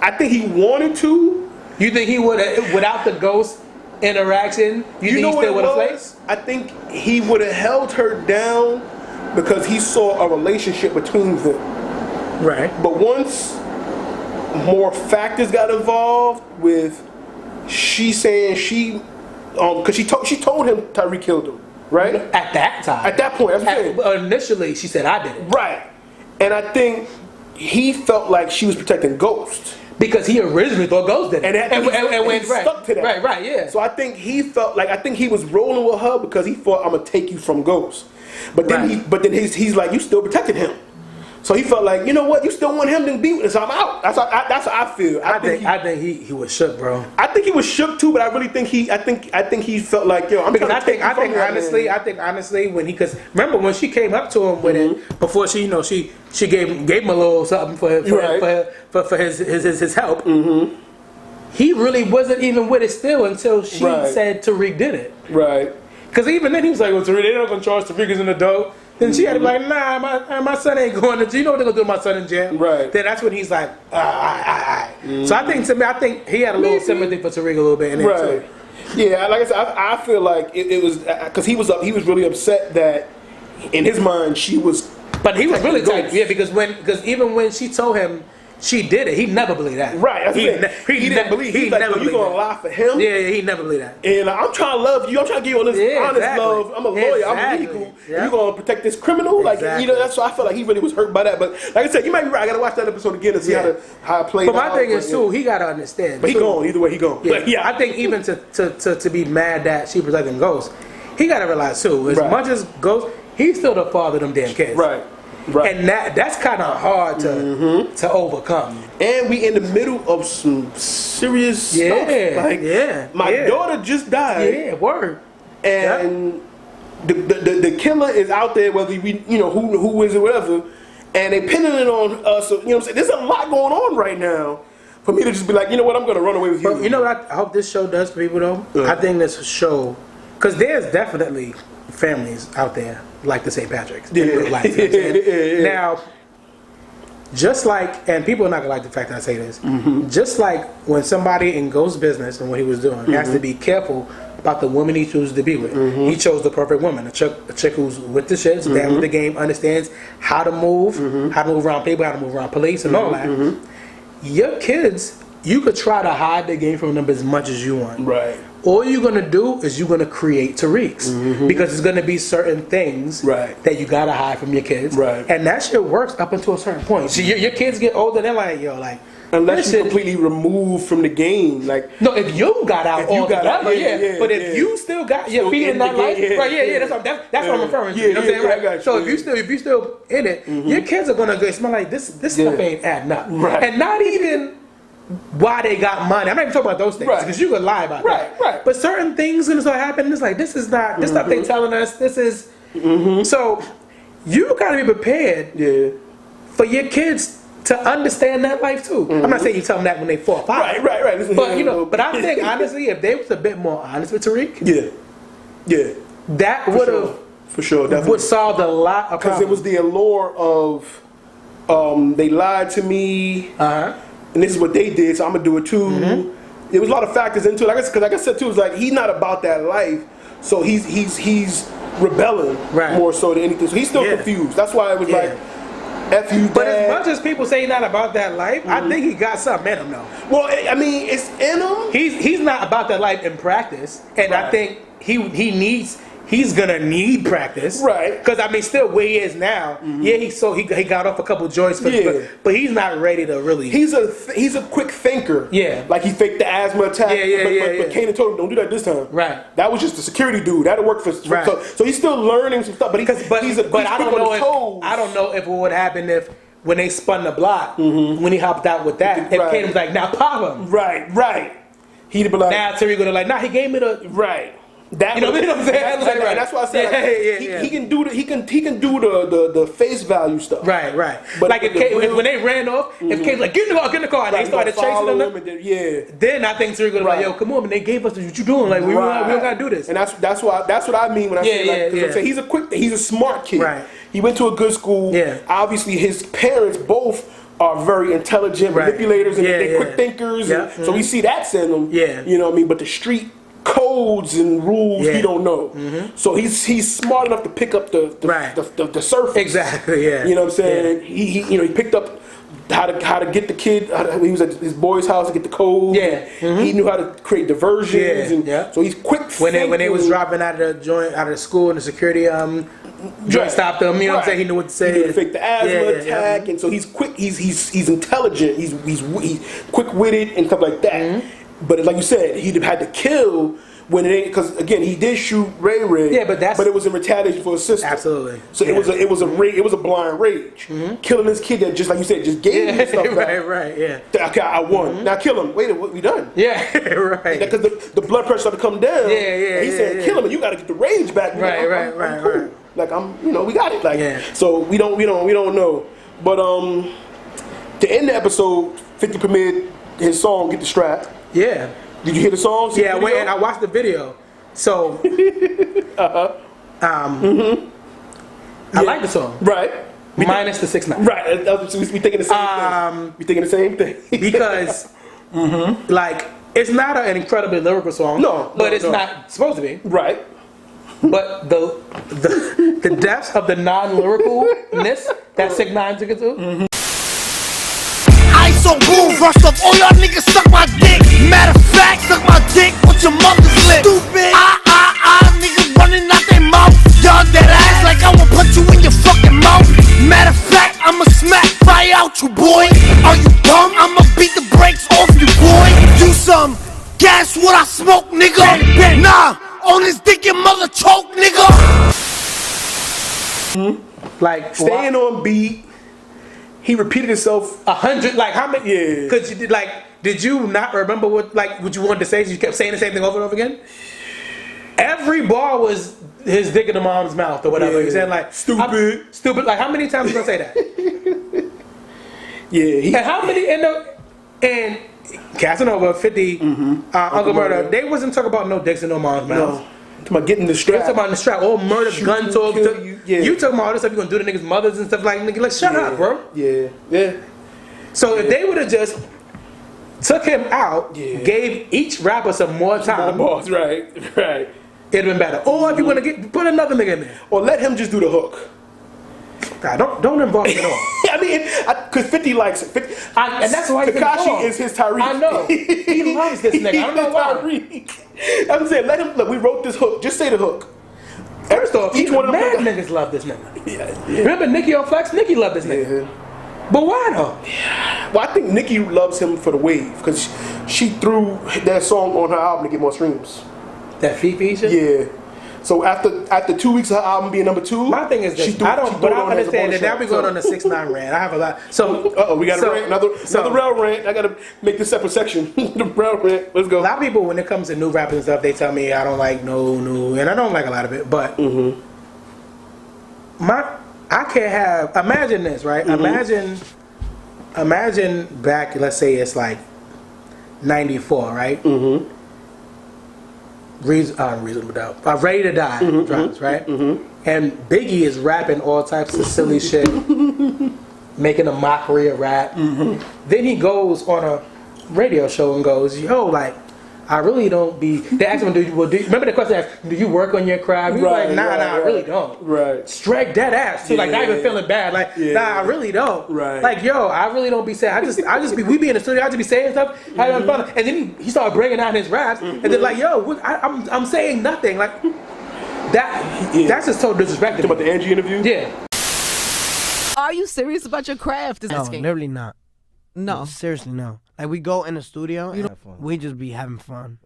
I think he wanted to. You think he would have, without the Ghost interaction, you think he still would have played? I think he would have held her down because he saw a relationship between them. Right. But once more factors got involved with she saying because she told him Tyreek killed him, right? At that time. At that point, that's what I'm saying. Initially, she said, I did it. Right. And I think he felt like she was protecting Ghost. Because he originally thought Ghost did it. And went stuck to that. Right, yeah. So I think he felt like, I think he was rolling with her because he thought, I'm going to take you from Ghost. But then he's like, you still protected him. So he felt like, you know what, you still want him to be with us, I'm out. That's how I feel. I think he was shook, bro. I think he was shook too, but I really think he felt like, yo, I'm because I think honestly when because remember when she came up to him with it before she she gave him a little something for his help. Mm-hmm. He really wasn't even with it still until she said Tariq did it. Right. Because even then he was like, well, Tariq, they're not gonna charge Tariq as an adult. Then she had to be like, nah, my son ain't going to jail. You know what they're going to do with my son in jail? Right. Then that's when he's like, So I think he had a little sympathy for Tariq a little bit in there too. Yeah, like I said, I feel like it was, because he was really upset that in his mind she was. But he was really tight. Yeah, because even when she told him she did it, he never believed that. Right, that's he didn't believe. He's like, you gonna lie for him? Yeah, he never believed that. And I'm trying to love you. I'm trying to give you all this honest love. I'm a lawyer. I'm legal. Yeah. You gonna protect this criminal? Like, that's why I feel like he really was hurt by that. But like I said, you might be right. I gotta watch that episode again and see how it played out. But my thing is too, he gotta understand. But he gone either way. He gone. Yeah, I think even to be mad that she protecting Ghost, he gotta realize too. As much as Ghost, he's still the father of them damn kids. Right. Right. And that's kind of hard to overcome. And we in the middle of some serious stuff. Like, my daughter just died. Yeah, word. And the killer is out there, whether who is it, whatever. And they pinning it on us. You know what I'm saying? There's a lot going on right now for me to just be like, you know what, I'm going to run away with you. But you know what I hope this show does for people though? I think this show, because there's definitely families out there like the St. Patrick's in real life. You know what I'm saying? Now, just like, and people are not gonna like the fact that I say this, just like when somebody in Ghost's business and what he was doing, he has to be careful about the woman he chooses to be with. He chose the perfect woman, a chick who's with the shits, down with the game, understands how to move around people, how to move around police, and all that. Your kids, you could try to hide the game from them as much as you want. Right. All you're gonna do is you're gonna create Tariq's because it's gonna be certain things that you gotta hide from your kids, and that shit works up until a certain point. So your kids get older, they're like, yo, like unless you completely remove from the game, like no, if you got out altogether, but if you still got your feet in that life, that's what I'm referring to. You know what I'm saying, right? So if you still in it, your kids are gonna go smell like this stuff ain't adding up, and not even why they got money. I'm not even talking about those things because you could lie about that. Right. But certain things gonna start happening. It's like this is not this stuff they telling us. This is so you gotta be prepared for your kids to understand that life too. I'm not saying you tell them that when they 4 or 5. Right. But but I think honestly, if they was a bit more honest with Tariq, that would have for sure definitely would solve a lot of problems. Because it was the allure of they lied to me. And this is what they did, so I'm gonna do it too. There was a lot of factors into it. Because like I said too, it's like he's not about that life, so he's rebelling more so than anything. So he's still confused. That's why it was like, F you, Dad. But as much as people say he's not about that life, I think he got something in him though. Well, I mean, it's in him. He's not about that life in practice, and I think he needs. he's gonna need practice, Right. Because I mean, still where he is now, yeah, he got off a couple joints, but he's not ready to really. He's a quick thinker. Yeah. Like he faked the asthma attack. Yeah. But Kanan told him, don't do that this time. Right. That was just the security dude. That'll work for. Right. So he's still learning some stuff. But I don't know if it would happen if when they spun the block when he hopped out with that. If Kanan was like, now pop him. Right. He'd be like, now Terry gonna like, nah, he gave me the right. That you know what I'm saying? That's why I said he can do the face value stuff. Right. But like when they ran off, if Kane's like, get in the car, and they started chasing them. Then I think Terry gonna be like, yo, come on, man, they gave us what you doing. Like we don't gotta do this. And that's what I mean when I say he's a smart kid. Right. He went to a good school. Yeah. Obviously his parents both are very intelligent manipulators and they're quick thinkers. Yeah. So we see that's in them. Yeah. You know what I mean? But the street codes and rules he don't know. So he's smart enough to pick up the surface. Exactly, yeah. You know what I'm saying? He picked up how to get the kid. He was at his boy's house to get the code. Yeah. He knew how to create diversions. So he's quick. When they was dropping out of the school and the security joint stopped them. You know what I'm saying? He knew what to say. He knew to fake the asthma attack, and so he's quick. He's intelligent. He's quick witted and stuff like that. But like you said, he'd have had to kill when it ain't, because again he did shoot Ray. Yeah, but it was in retaliation for his sister. Absolutely. So it was a blind rage. Killing this kid that just like you said just gave him stuff back. Right. Yeah. Okay, I won. Now kill him. Wait, what we done? Yeah. Right. Because the blood pressure started to come down. Yeah. He said, kill him, and you got to get the rage back. Right. Cool. Like we got it. Like so we don't know. But to end the episode, 50 premiered his song "Get the Strap." Yeah. Did you hear the song? Yeah, and I watched the video. So, I like the song. Right. Minus the 6ix9ine. Right. We thinking the same thing. We thinking the same thing. Because, like, it's not an incredibly lyrical song. But it's not supposed to be. Right. But the depths of the non-lyricalness that 6ix9ine took it to. So boom, rushed up, all y'all niggas suck my dick. Matter of fact, suck my dick with your mother's lip. Stupid, niggas running out their mouth. Y'all dead ass like I will punch you in your fucking mouth. Matter of fact, I'ma smack fire out you, boy. Are you dumb? I'ma beat the brakes off you, boy. Do some gas what I smoke, nigga. Nah, on this dick your mother choke, nigga. Like staying on beat. He repeated himself 100. Like how many? Yeah. Cause did you not remember what you wanted to say? So you kept saying the same thing over and over again. Every bar was his dick in the mom's mouth or whatever. Yeah. He's saying like stupid. Like how many times you gonna say that? Yeah. And how many and Casanova, 50, Uncle Murder, they wasn't talking about no dicks in no mom's mouth. Talking about getting the strap. They talking about the strap, all murder, gun talk. You talking about all this stuff you gonna do to niggas' mothers and stuff like nigga. Like shut up, bro. Yeah. So if they would have just took him out, gave each rapper some more time, more bars, right. It'd have been better. Or if you want to put another nigga in there, or let him just do the hook. God, don't involve him at all. I mean, because 50 likes it. And that's why Tekashi is his Tyreek. I know. He loves this nigga. I don't know why. I'm saying, let him. Look, we wrote this hook. Just say the hook. First off, each one of them niggas love this nigga. Yeah. Remember Nicki on Flex? Nicki loved this nigga. But why though? Well, I think Nicki loves him for the wave because she threw that song on her album to get more streams. That Fifi shit? Yeah. So after 2 weeks of her album being number 2, my thing is this. I understand that now we going on a 6ix9ine rant. I have a lot. So we got a rant, another rail rant. I got to make this separate section. The rail rant. Let's go. A lot of people, when it comes to new rappers and stuff, they tell me I don't like no new, and I don't like a lot of it. But I can't have. Imagine this, right? Imagine back. Let's say it's like 94, right? Reasonable Doubt. Ready to Die drops, right? And Biggie is rapping all types of silly shit, making a mockery of rap. Then he goes on a radio show and goes, "Yo, like, I really don't be." They asked him, remember the question asked, "Do you work on your craft?" He's like, "Nah, I really don't." Right. Straight dead ass too, like not even feeling bad. Like, nah, I really don't. Right. Like, yo, I really don't be saying. I just be. We be in the studio. I just be saying stuff, having fun. And then he started bringing out his raps, and then like, yo, I'm saying nothing. Like, that's just so disrespectful. About the Angie interview? Yeah. Are you serious about your craft? No, literally not. No. Seriously, no. Like, we go in the studio and we just be having fun.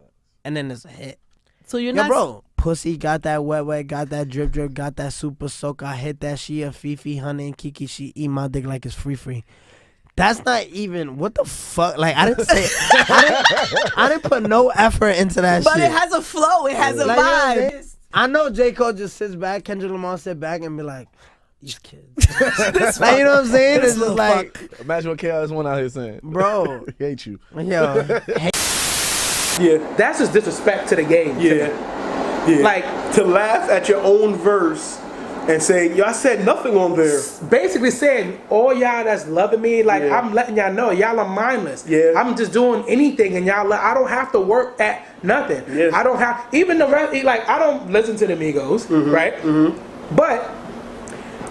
And then it's a hit. So you're Yo, not... bro, Pussy got that wet, got that drip, got that super soak. I hit that, she a Fifi, honey, and Kiki, she eat my dick like it's free. That's not even, what the fuck? Like, I didn't say, I didn't put no effort into that shit. But it has a flow, it has a Like, vibe. I know J. Cole just sits back, Kendrick Lamar sit back and be like, these kids. Like, you know what I'm saying? It's just like, imagine what Chaos one out here saying. Bro. He hate you. Yo. Yeah. That's just disrespect to the game. Yeah. Yeah. Like, to laugh at your own verse and say, yo, I said nothing on there. Basically saying, all y'all that's loving me, like, I'm letting y'all know, y'all are mindless. Yeah. I'm just doing anything, and y'all, I don't have to work at nothing. Yeah. I don't have, even the rest, like, I don't listen to the Migos, right? But,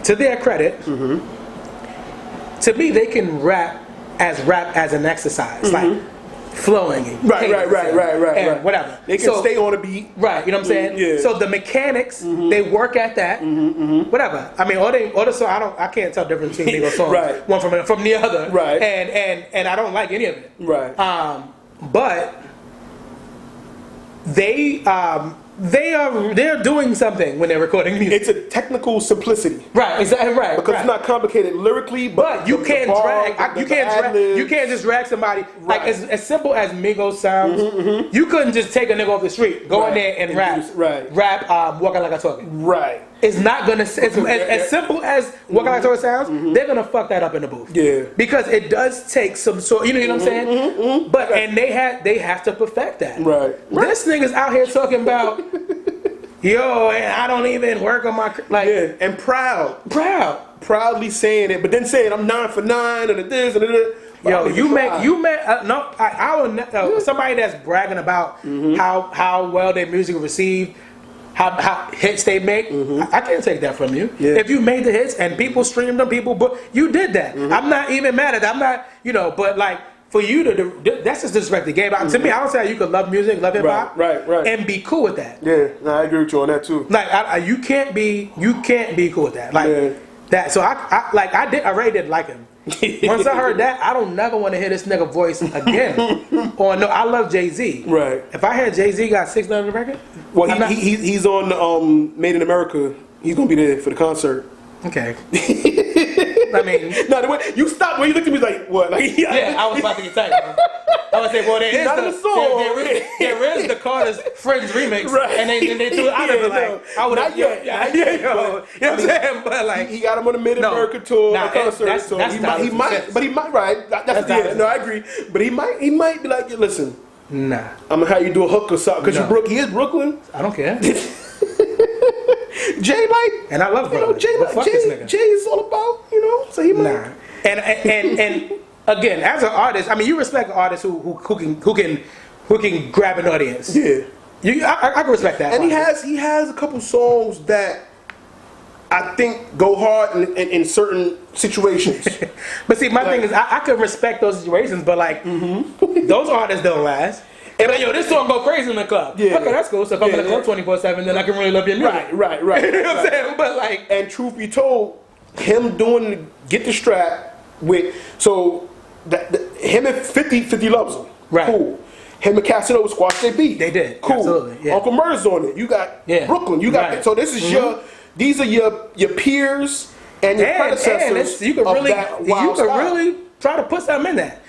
to their credit, to me, they can rap as an exercise. Like, flowing and Right. and whatever. They can stay on a beat. Right, you know what I'm saying? Yeah. So the mechanics, they work at that. Whatever. I mean, all the songs, I can't tell the difference between Migos songs, Right. one from the other. Right. And I don't like any of it. Right. But they're doing something when they're recording music. It's a technical simplicity. Right, exactly right. Because it's not complicated lyrically, but you can't drag. you can't just drag somebody like as simple as Migos sounds. You couldn't just take a nigga off the street, go in there and rap Walking Like I Talk It. Right. It's not gonna as simple as Walking Like I Talk It sounds. They're gonna fuck that up in the booth. Yeah. Because it does take some sort. You know what I'm saying? But and they have to perfect that. Right. This nigga's out here talking about. Yo, and I don't even work on my and proudly saying it, but then saying I'm 9 for 9 and this and that. Yo, somebody that's bragging about how well their music received, how hits they make. I can't take that from you. Yeah. If you made the hits and people streamed them, you did that. I'm not even mad at that. I'm not, but like. For you to that's just disrespect the game. To me, I don't say how you could love music, love hip hop, right, and be cool with that. Yeah, I agree with you on that too. Like you can't be cool with that. Like that. So I already didn't like him. Once I heard that, I don't never want to hear this nigga voice again. Or no, I love Jay-Z. Right. If I had Jay-Z got 6 on the record, well, he's on Made in America. He's gonna be there for the concert. Okay. I mean, no, the way you stopped when you looked at me like what? Like, yeah, I was about to get tight. I was say, well, there is the Carter's Friends remix, right? And they threw it out of it like I would have. You know what I'm saying? But like he got him on the Mid America tour, concert. He might, right? That's the end. No, I agree. But he might be like, listen, nah, I'm gonna have you do a hook or something because he is Brooklyn. I don't care. Jay and I love Jay is all about so he might. And again, as an artist, I mean, you respect artists who can grab an audience. Yeah, I can respect that. And he has a couple songs that I think go hard in certain situations. But see, my thing is, I could respect those situations, but like those artists don't last. And like, yo, this song go crazy in the club. Yeah. Okay, that's cool. So if I'm in the club 24/7, then I can really love your music. Right. You know what I'm saying? But like, and truth be told, him doing Get the Strap with him and 50 loves him. Right. Cool. Him and Casanova squashed their beat. They did. Cool. Absolutely. Yeah. Uncle Murr's on it. You got Brooklyn. You got so this is these are your peers and your predecessors. You could really try to put something in that.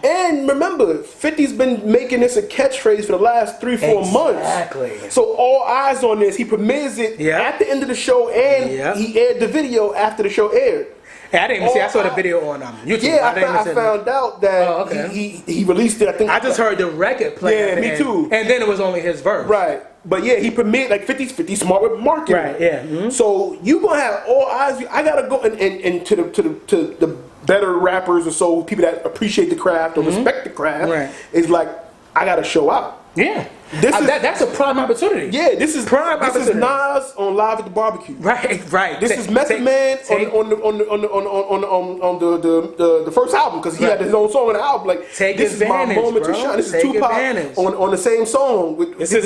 And remember, 50's been making this a catchphrase for the last 3-4 months. Exactly. So all eyes on this. He premieres it at the end of the show, and he aired the video after the show aired. Hey, I didn't even see. I saw the video on YouTube. Yeah, I found out that he released it. I think I just heard the record play. Yeah, me too. And then it was only his verse. Right. But yeah, he premiered like 50 smart with marketing. Right. Yeah. Mm-hmm. So you gonna have all eyes. I gotta go and to the better rappers or so people that appreciate the craft or respect the craft. Right. Is like I gotta show out. Yeah. That's a prime opportunity. Yeah, this is prime This opportunity. is Nas on Live at the Barbecue. Right. This is Method Man on the first album because he had his own song on the album. Like this is my moment to shine. This is Tupac on the same song. This is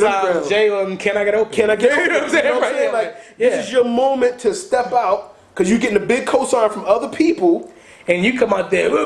Jay on Can I Get Open? Can I Get Open? You know what I'm saying? Right, Like this is your moment to step out because you're getting a big cosign from other people. And you come out there, the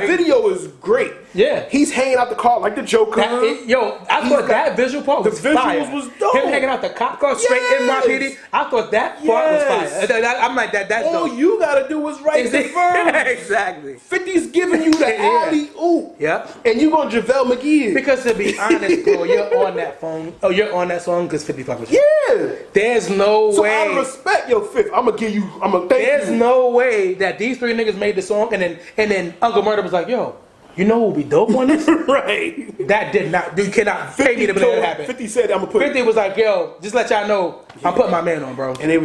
video is great. Yeah, he's hanging out the car like the Joker. I thought that visual part was fire. Was dope. Him hanging out the cop car straight in NYPD. I thought that part was fire. I'm like that's all dope. you gotta do is write the verse. Exactly. 50's giving you the alley oop. Yep. And you gonna JaVale McGee. Because to be honest, bro, you're on that phone. Oh, you're on that song because 50 fuck with you. Yeah. There's no so way. out of respect, yo, Fifth, I'm gonna thank you. There's no way that these three niggas made the song and then Uncle Murder was like, yo, you know what would be dope on this? Right. That did not. You cannot pay me to believe that happened. 50 said, I'm gonna put 50 was like, yo, just let y'all know, I'm putting my man on, bro. And they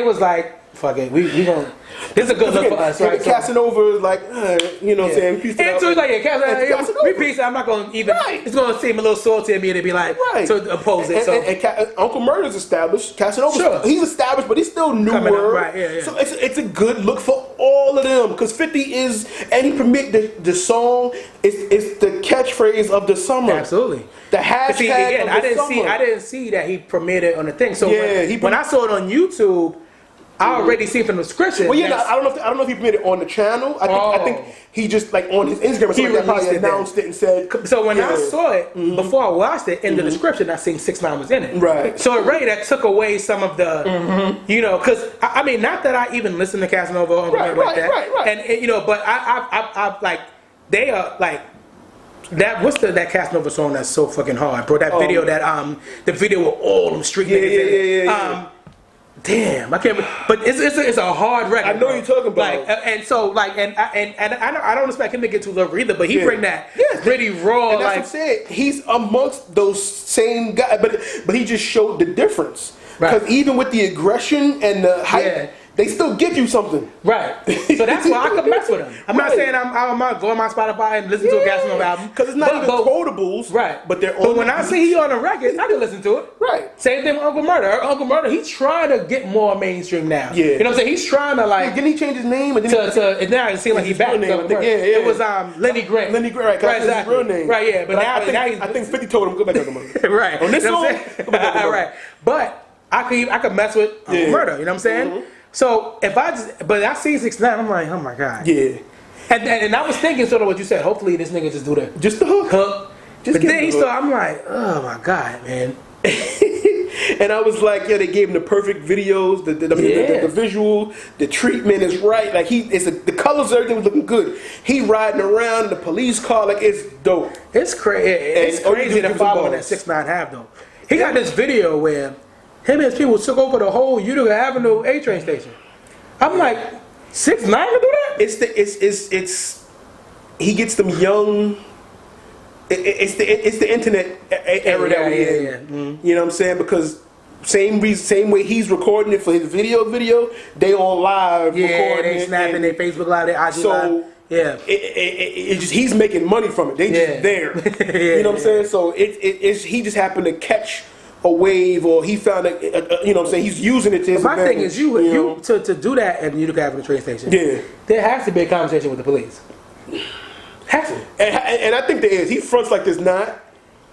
was like, fuck it, we gonna. This is a good look for us, right? Casanova is like, you know what I'm saying? We pieced it and out. so he's like, Casanova, we pieced it. I'm not gonna even. Right. It's gonna seem a little salty to me to be like to oppose it. So and Uncle Murder's established. Casanova, Sure. he's established, but he's still newer. Right, yeah. So it's a good look for all of them because 50 is, and he permit the song. It's the catchphrase of the summer. Absolutely. The hashtag see, again, of the summer. I didn't see that he premiered on the thing. So yeah, when I saw it on YouTube, I already see from the description. Well, yeah, I don't know if he permitted it on the channel. I think he just like on his Instagram or something like that, probably announced it and said. So when I saw it before I watched it in the description, I seen 6ix9ine was in it. Right. So already that took away some of the, you know, because I mean, not that I even listen to Casanova or like that, right. And you know, but I like they are like. What's that Casanova song that's so fucking hard, bro? That video the video with all them street niggas in it. Damn, I can't. But it's a hard record. I know you're talking about. Like, and so like and I don't expect him to get too low either. But he bring that pretty raw. And that's what I'm saying. He's amongst those same guys, but he just showed the difference. Because even with the aggression and the hype, they still give you something. Right. So that's why I could mess with him. I'm not saying I'm not going on my Spotify and listen to a Casanova album. Because it's not even quotables. Right. But they're But when I see he on a record, I can listen to it. Right. Same thing with Uncle Murder. Uncle Murder, he's trying to get more mainstream now. Yeah. You know what I'm saying? He's trying to like. Didn't he change his name? And now it seems like he's back. It was Lenny Gray. Lenny Gray, right? That's his real name. Right, yeah. But now I think 50 told him go back to Uncle Murder. Right. On this song, go back to Uncle Murder. Right. But I could mess with Uncle Murder. You know what I'm saying? So if but I see 6ix9ine, I'm like, oh my god. Yeah. And I was thinking sort of what you said. Hopefully this nigga just do the hook. But then he started. I'm like, oh my god, man. And I was like, they gave him the perfect videos, the visual, the treatment is right. Like the colors, everything was looking good. He riding around in the police car, like it's dope. It's crazy. It's crazy the following that 6ix9ine have though. He got this video where him and his people took over the whole Utica Avenue A train station. I'm like, 6ix9ine to do that? It's he gets them young. It's the internet era that we're in. You know what I'm saying? Because same way he's recording it for his video, they on live recording they snapping their Facebook live, their IG live. Yeah, it's just he's making money from it. They just there. You know what I'm saying? So it's he just happened to catch a wave, or he found you know what I'm saying, he's using it to his advantage. My thing is you to do that at Utica Avenue train station. Yeah, there has to be a conversation with the police. Has to. And I think there is. He fronts like there's not.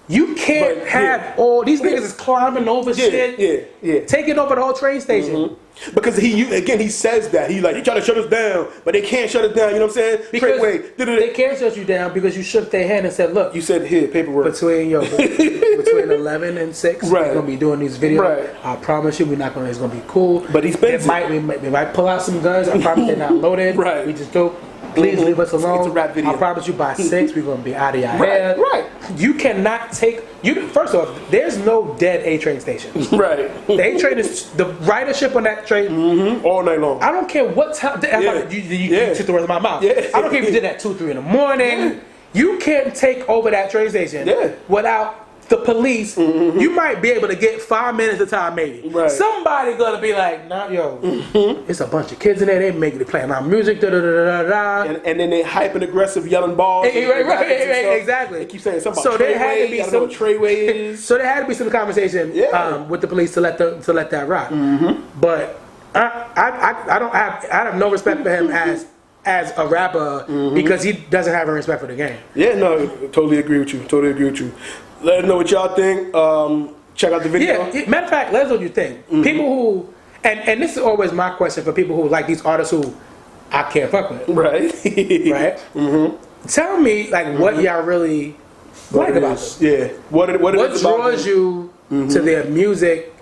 You can't have all these niggas is climbing over shit. Yeah. Taking over the whole train station. Because he says that he trying to shut us down, but they can't shut us down. You know what I'm saying? Because they can't shut you down because you shook their hand and said, "Look, you said here paperwork between 11 and 6, we're gonna be doing these videos. Right. I promise you, we're not gonna. It's gonna be cool. But we might pull out some guns. I promise they're not loaded. Right. We just go. Please leave us alone. It's a rap video. I promise you, by 6, we're gonna be out of your head. Right. You cannot take you. First off, there's no dead A train station. Right. The A train is the ridership on that train all night long. I don't care what time. You took the words of my mouth. Yeah. I don't care if you did that 2, 3 in the morning. You can't take over that train station without the police, you might be able to get 5 minutes of time, maybe. Right. Somebody gonna be like, nah, yo, it's a bunch of kids in there. They making it playing our music, da da da da da. And then they hype and aggressive, yelling balls. Right, exactly. They keep saying something So about there had to be I don't know what Treyway is. So there had to be some conversation with the police to let that rock. But I have no respect for him as a rapper because he doesn't have a respect for the game. Yeah, no, totally agree with you. Let us know what y'all think. Check out the video. Yeah, matter of fact, let us know what you think. People who, and this is always my question for people who like these artists who I can't fuck with. Right. Right? Tell me, like, what y'all really like about them. Yeah. What draws you to their music?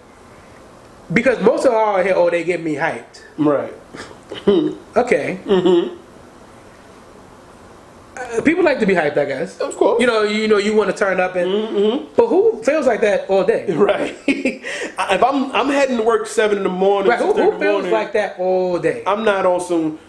Because most of all here, they get me hyped. Right. Okay. People like to be hyped, I guess. Of course. You know, you want to turn up and. But who feels like that all day? Right. If I'm heading to work 7 in the morning, right? Who feels like that all day? I'm not on some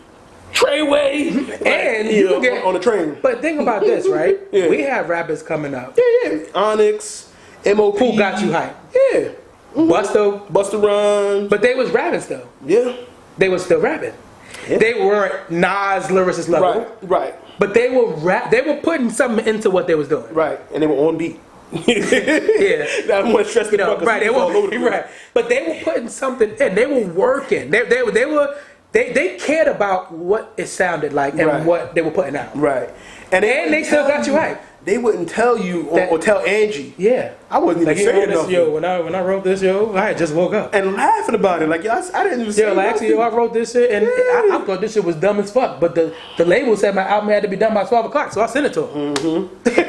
Treyway and you get on the train. But think about this, right? Yeah. We have rappers coming up. Yeah. Onyx, MOP. Who got you hyped? Yeah. Busta Rhymes. But they was rapping still. Yeah. They was still rapping. Yeah. They weren't Nas lyricist level. Right. But they were putting something into what they was doing. Right. And they were on beat. Yeah. I don't want to stress the right. They were right. But they were putting something in. They were working. They cared about what it sounded like and what they were putting out. Right. And they still got you hyped. They wouldn't tell you or tell Angie. Yeah. I wasn't even saying nothing. Yo, when I wrote this, I just woke up. And laughing about it. Like, yo, I didn't even say nothing. I wrote this shit and I thought this shit was dumb as fuck. But the label said my album had to be done by 12 o'clock, so I sent it to them. You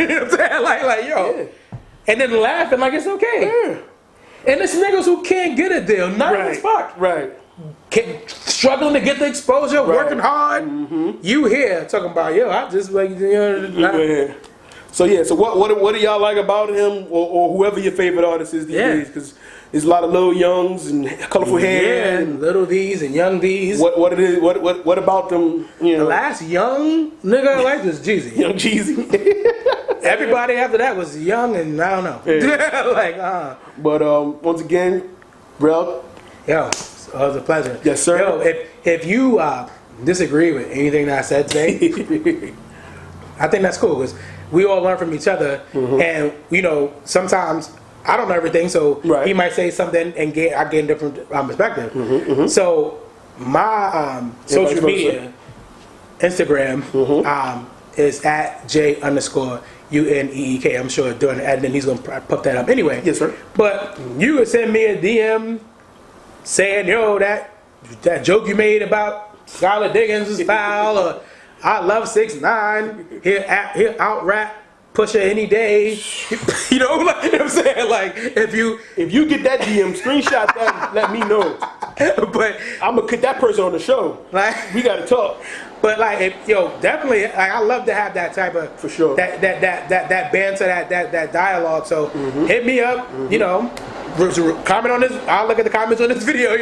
know what I'm saying? Like, yo. Yeah. And then laughing like it's okay. Yeah. And it's niggas who can't get a deal. Not as fuck. Right. Struggling to get the exposure, working hard. You here talking about, yo, I just like, So what do y'all like about him or whoever your favorite artist is these days? Because there's a lot of little youngs and colorful hair and little D's and young D's. What it is? What about them? You know, the last young nigga I liked was Jeezy. Young Jeezy. Everybody after that was young and I don't know. Yeah. But once again, bro, yo, it was a pleasure. Yes, sir. Yo, if you disagree with anything that I said today, I think that's cool because we all learn from each other, and sometimes I don't know everything, so he might say something and I get a different perspective. So my social media, Instagram, is at J_UNEEK. I'm sure during the editing he's gonna pop that up anyway. Yes, sir. But you would send me a DM saying, yo, that joke you made about Skylar Diggins is foul, or I love 6ix9ine. He'll out rap Pusha any day. You know what I'm saying? Like if you get that DM, screenshot that, let me know. But I'm gonna put that person on the show. Like we gotta talk. But like definitely, I love to have that type of for sure that banter, that dialogue. So hit me up. Comment on this. I'll look at the comments on this video.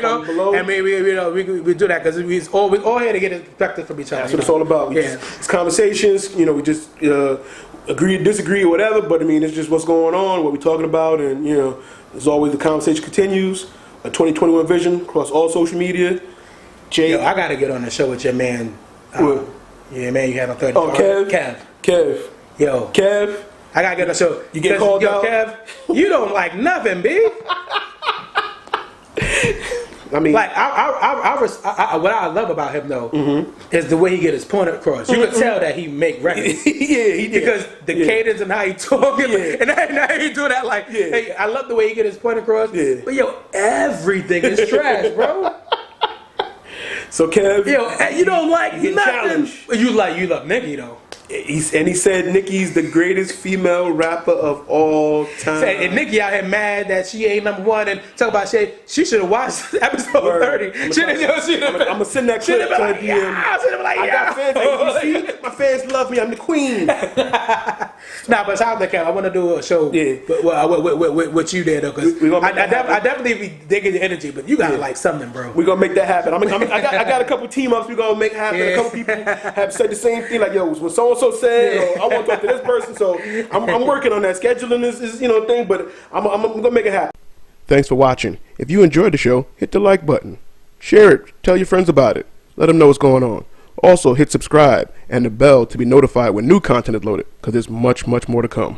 And maybe we do that because we all here to get a perspective from each other. That's what it's all about. It's conversations. We just agree, disagree, or whatever. But I mean, it's just what's going on, what we're talking about, and as always, the conversation continues. A 2021 vision across all social media. Yo, I gotta get on the show with your man. Yeah, man, you had on 30. Oh, Kev. Yo, Kev. I gotta get on the show. You get called out. Kev, you don't like nothing, B. I mean, like what I love about him though is the way he get his point across. You can tell that he make records. Yeah, he did. Because the cadence and how he talking and how he do that. Like, hey, I love the way he get his point across. Yeah. But yo, everything is trash, bro. So Kev, you don't like nothing. Challenged. You love Nicki though. He said Nicki's the greatest female rapper of all time. And Nicki out here mad that she ain't #1 and talk about shit. She should have watched episode 30. I'm gonna send that clip to her DM. I got fans. Like, you see, my fans love me. I'm the queen. But it's out there, Kev. I want to do a show with you there though, because I definitely be digging the energy, but you gotta like something, bro. We're gonna make that happen. I got a couple team ups we gonna make happen. A couple people have said the same thing, like, yo, when so also saying, I want to talk to this person. So I'm working on that. Scheduling is thing, but I'm gonna make it happen. Thanks for watching. If you enjoyed the show, hit the like button, share it, tell your friends about it, let them know what's going on. Also, hit subscribe and the bell to be notified when new content is loaded, because there's much, much more to come.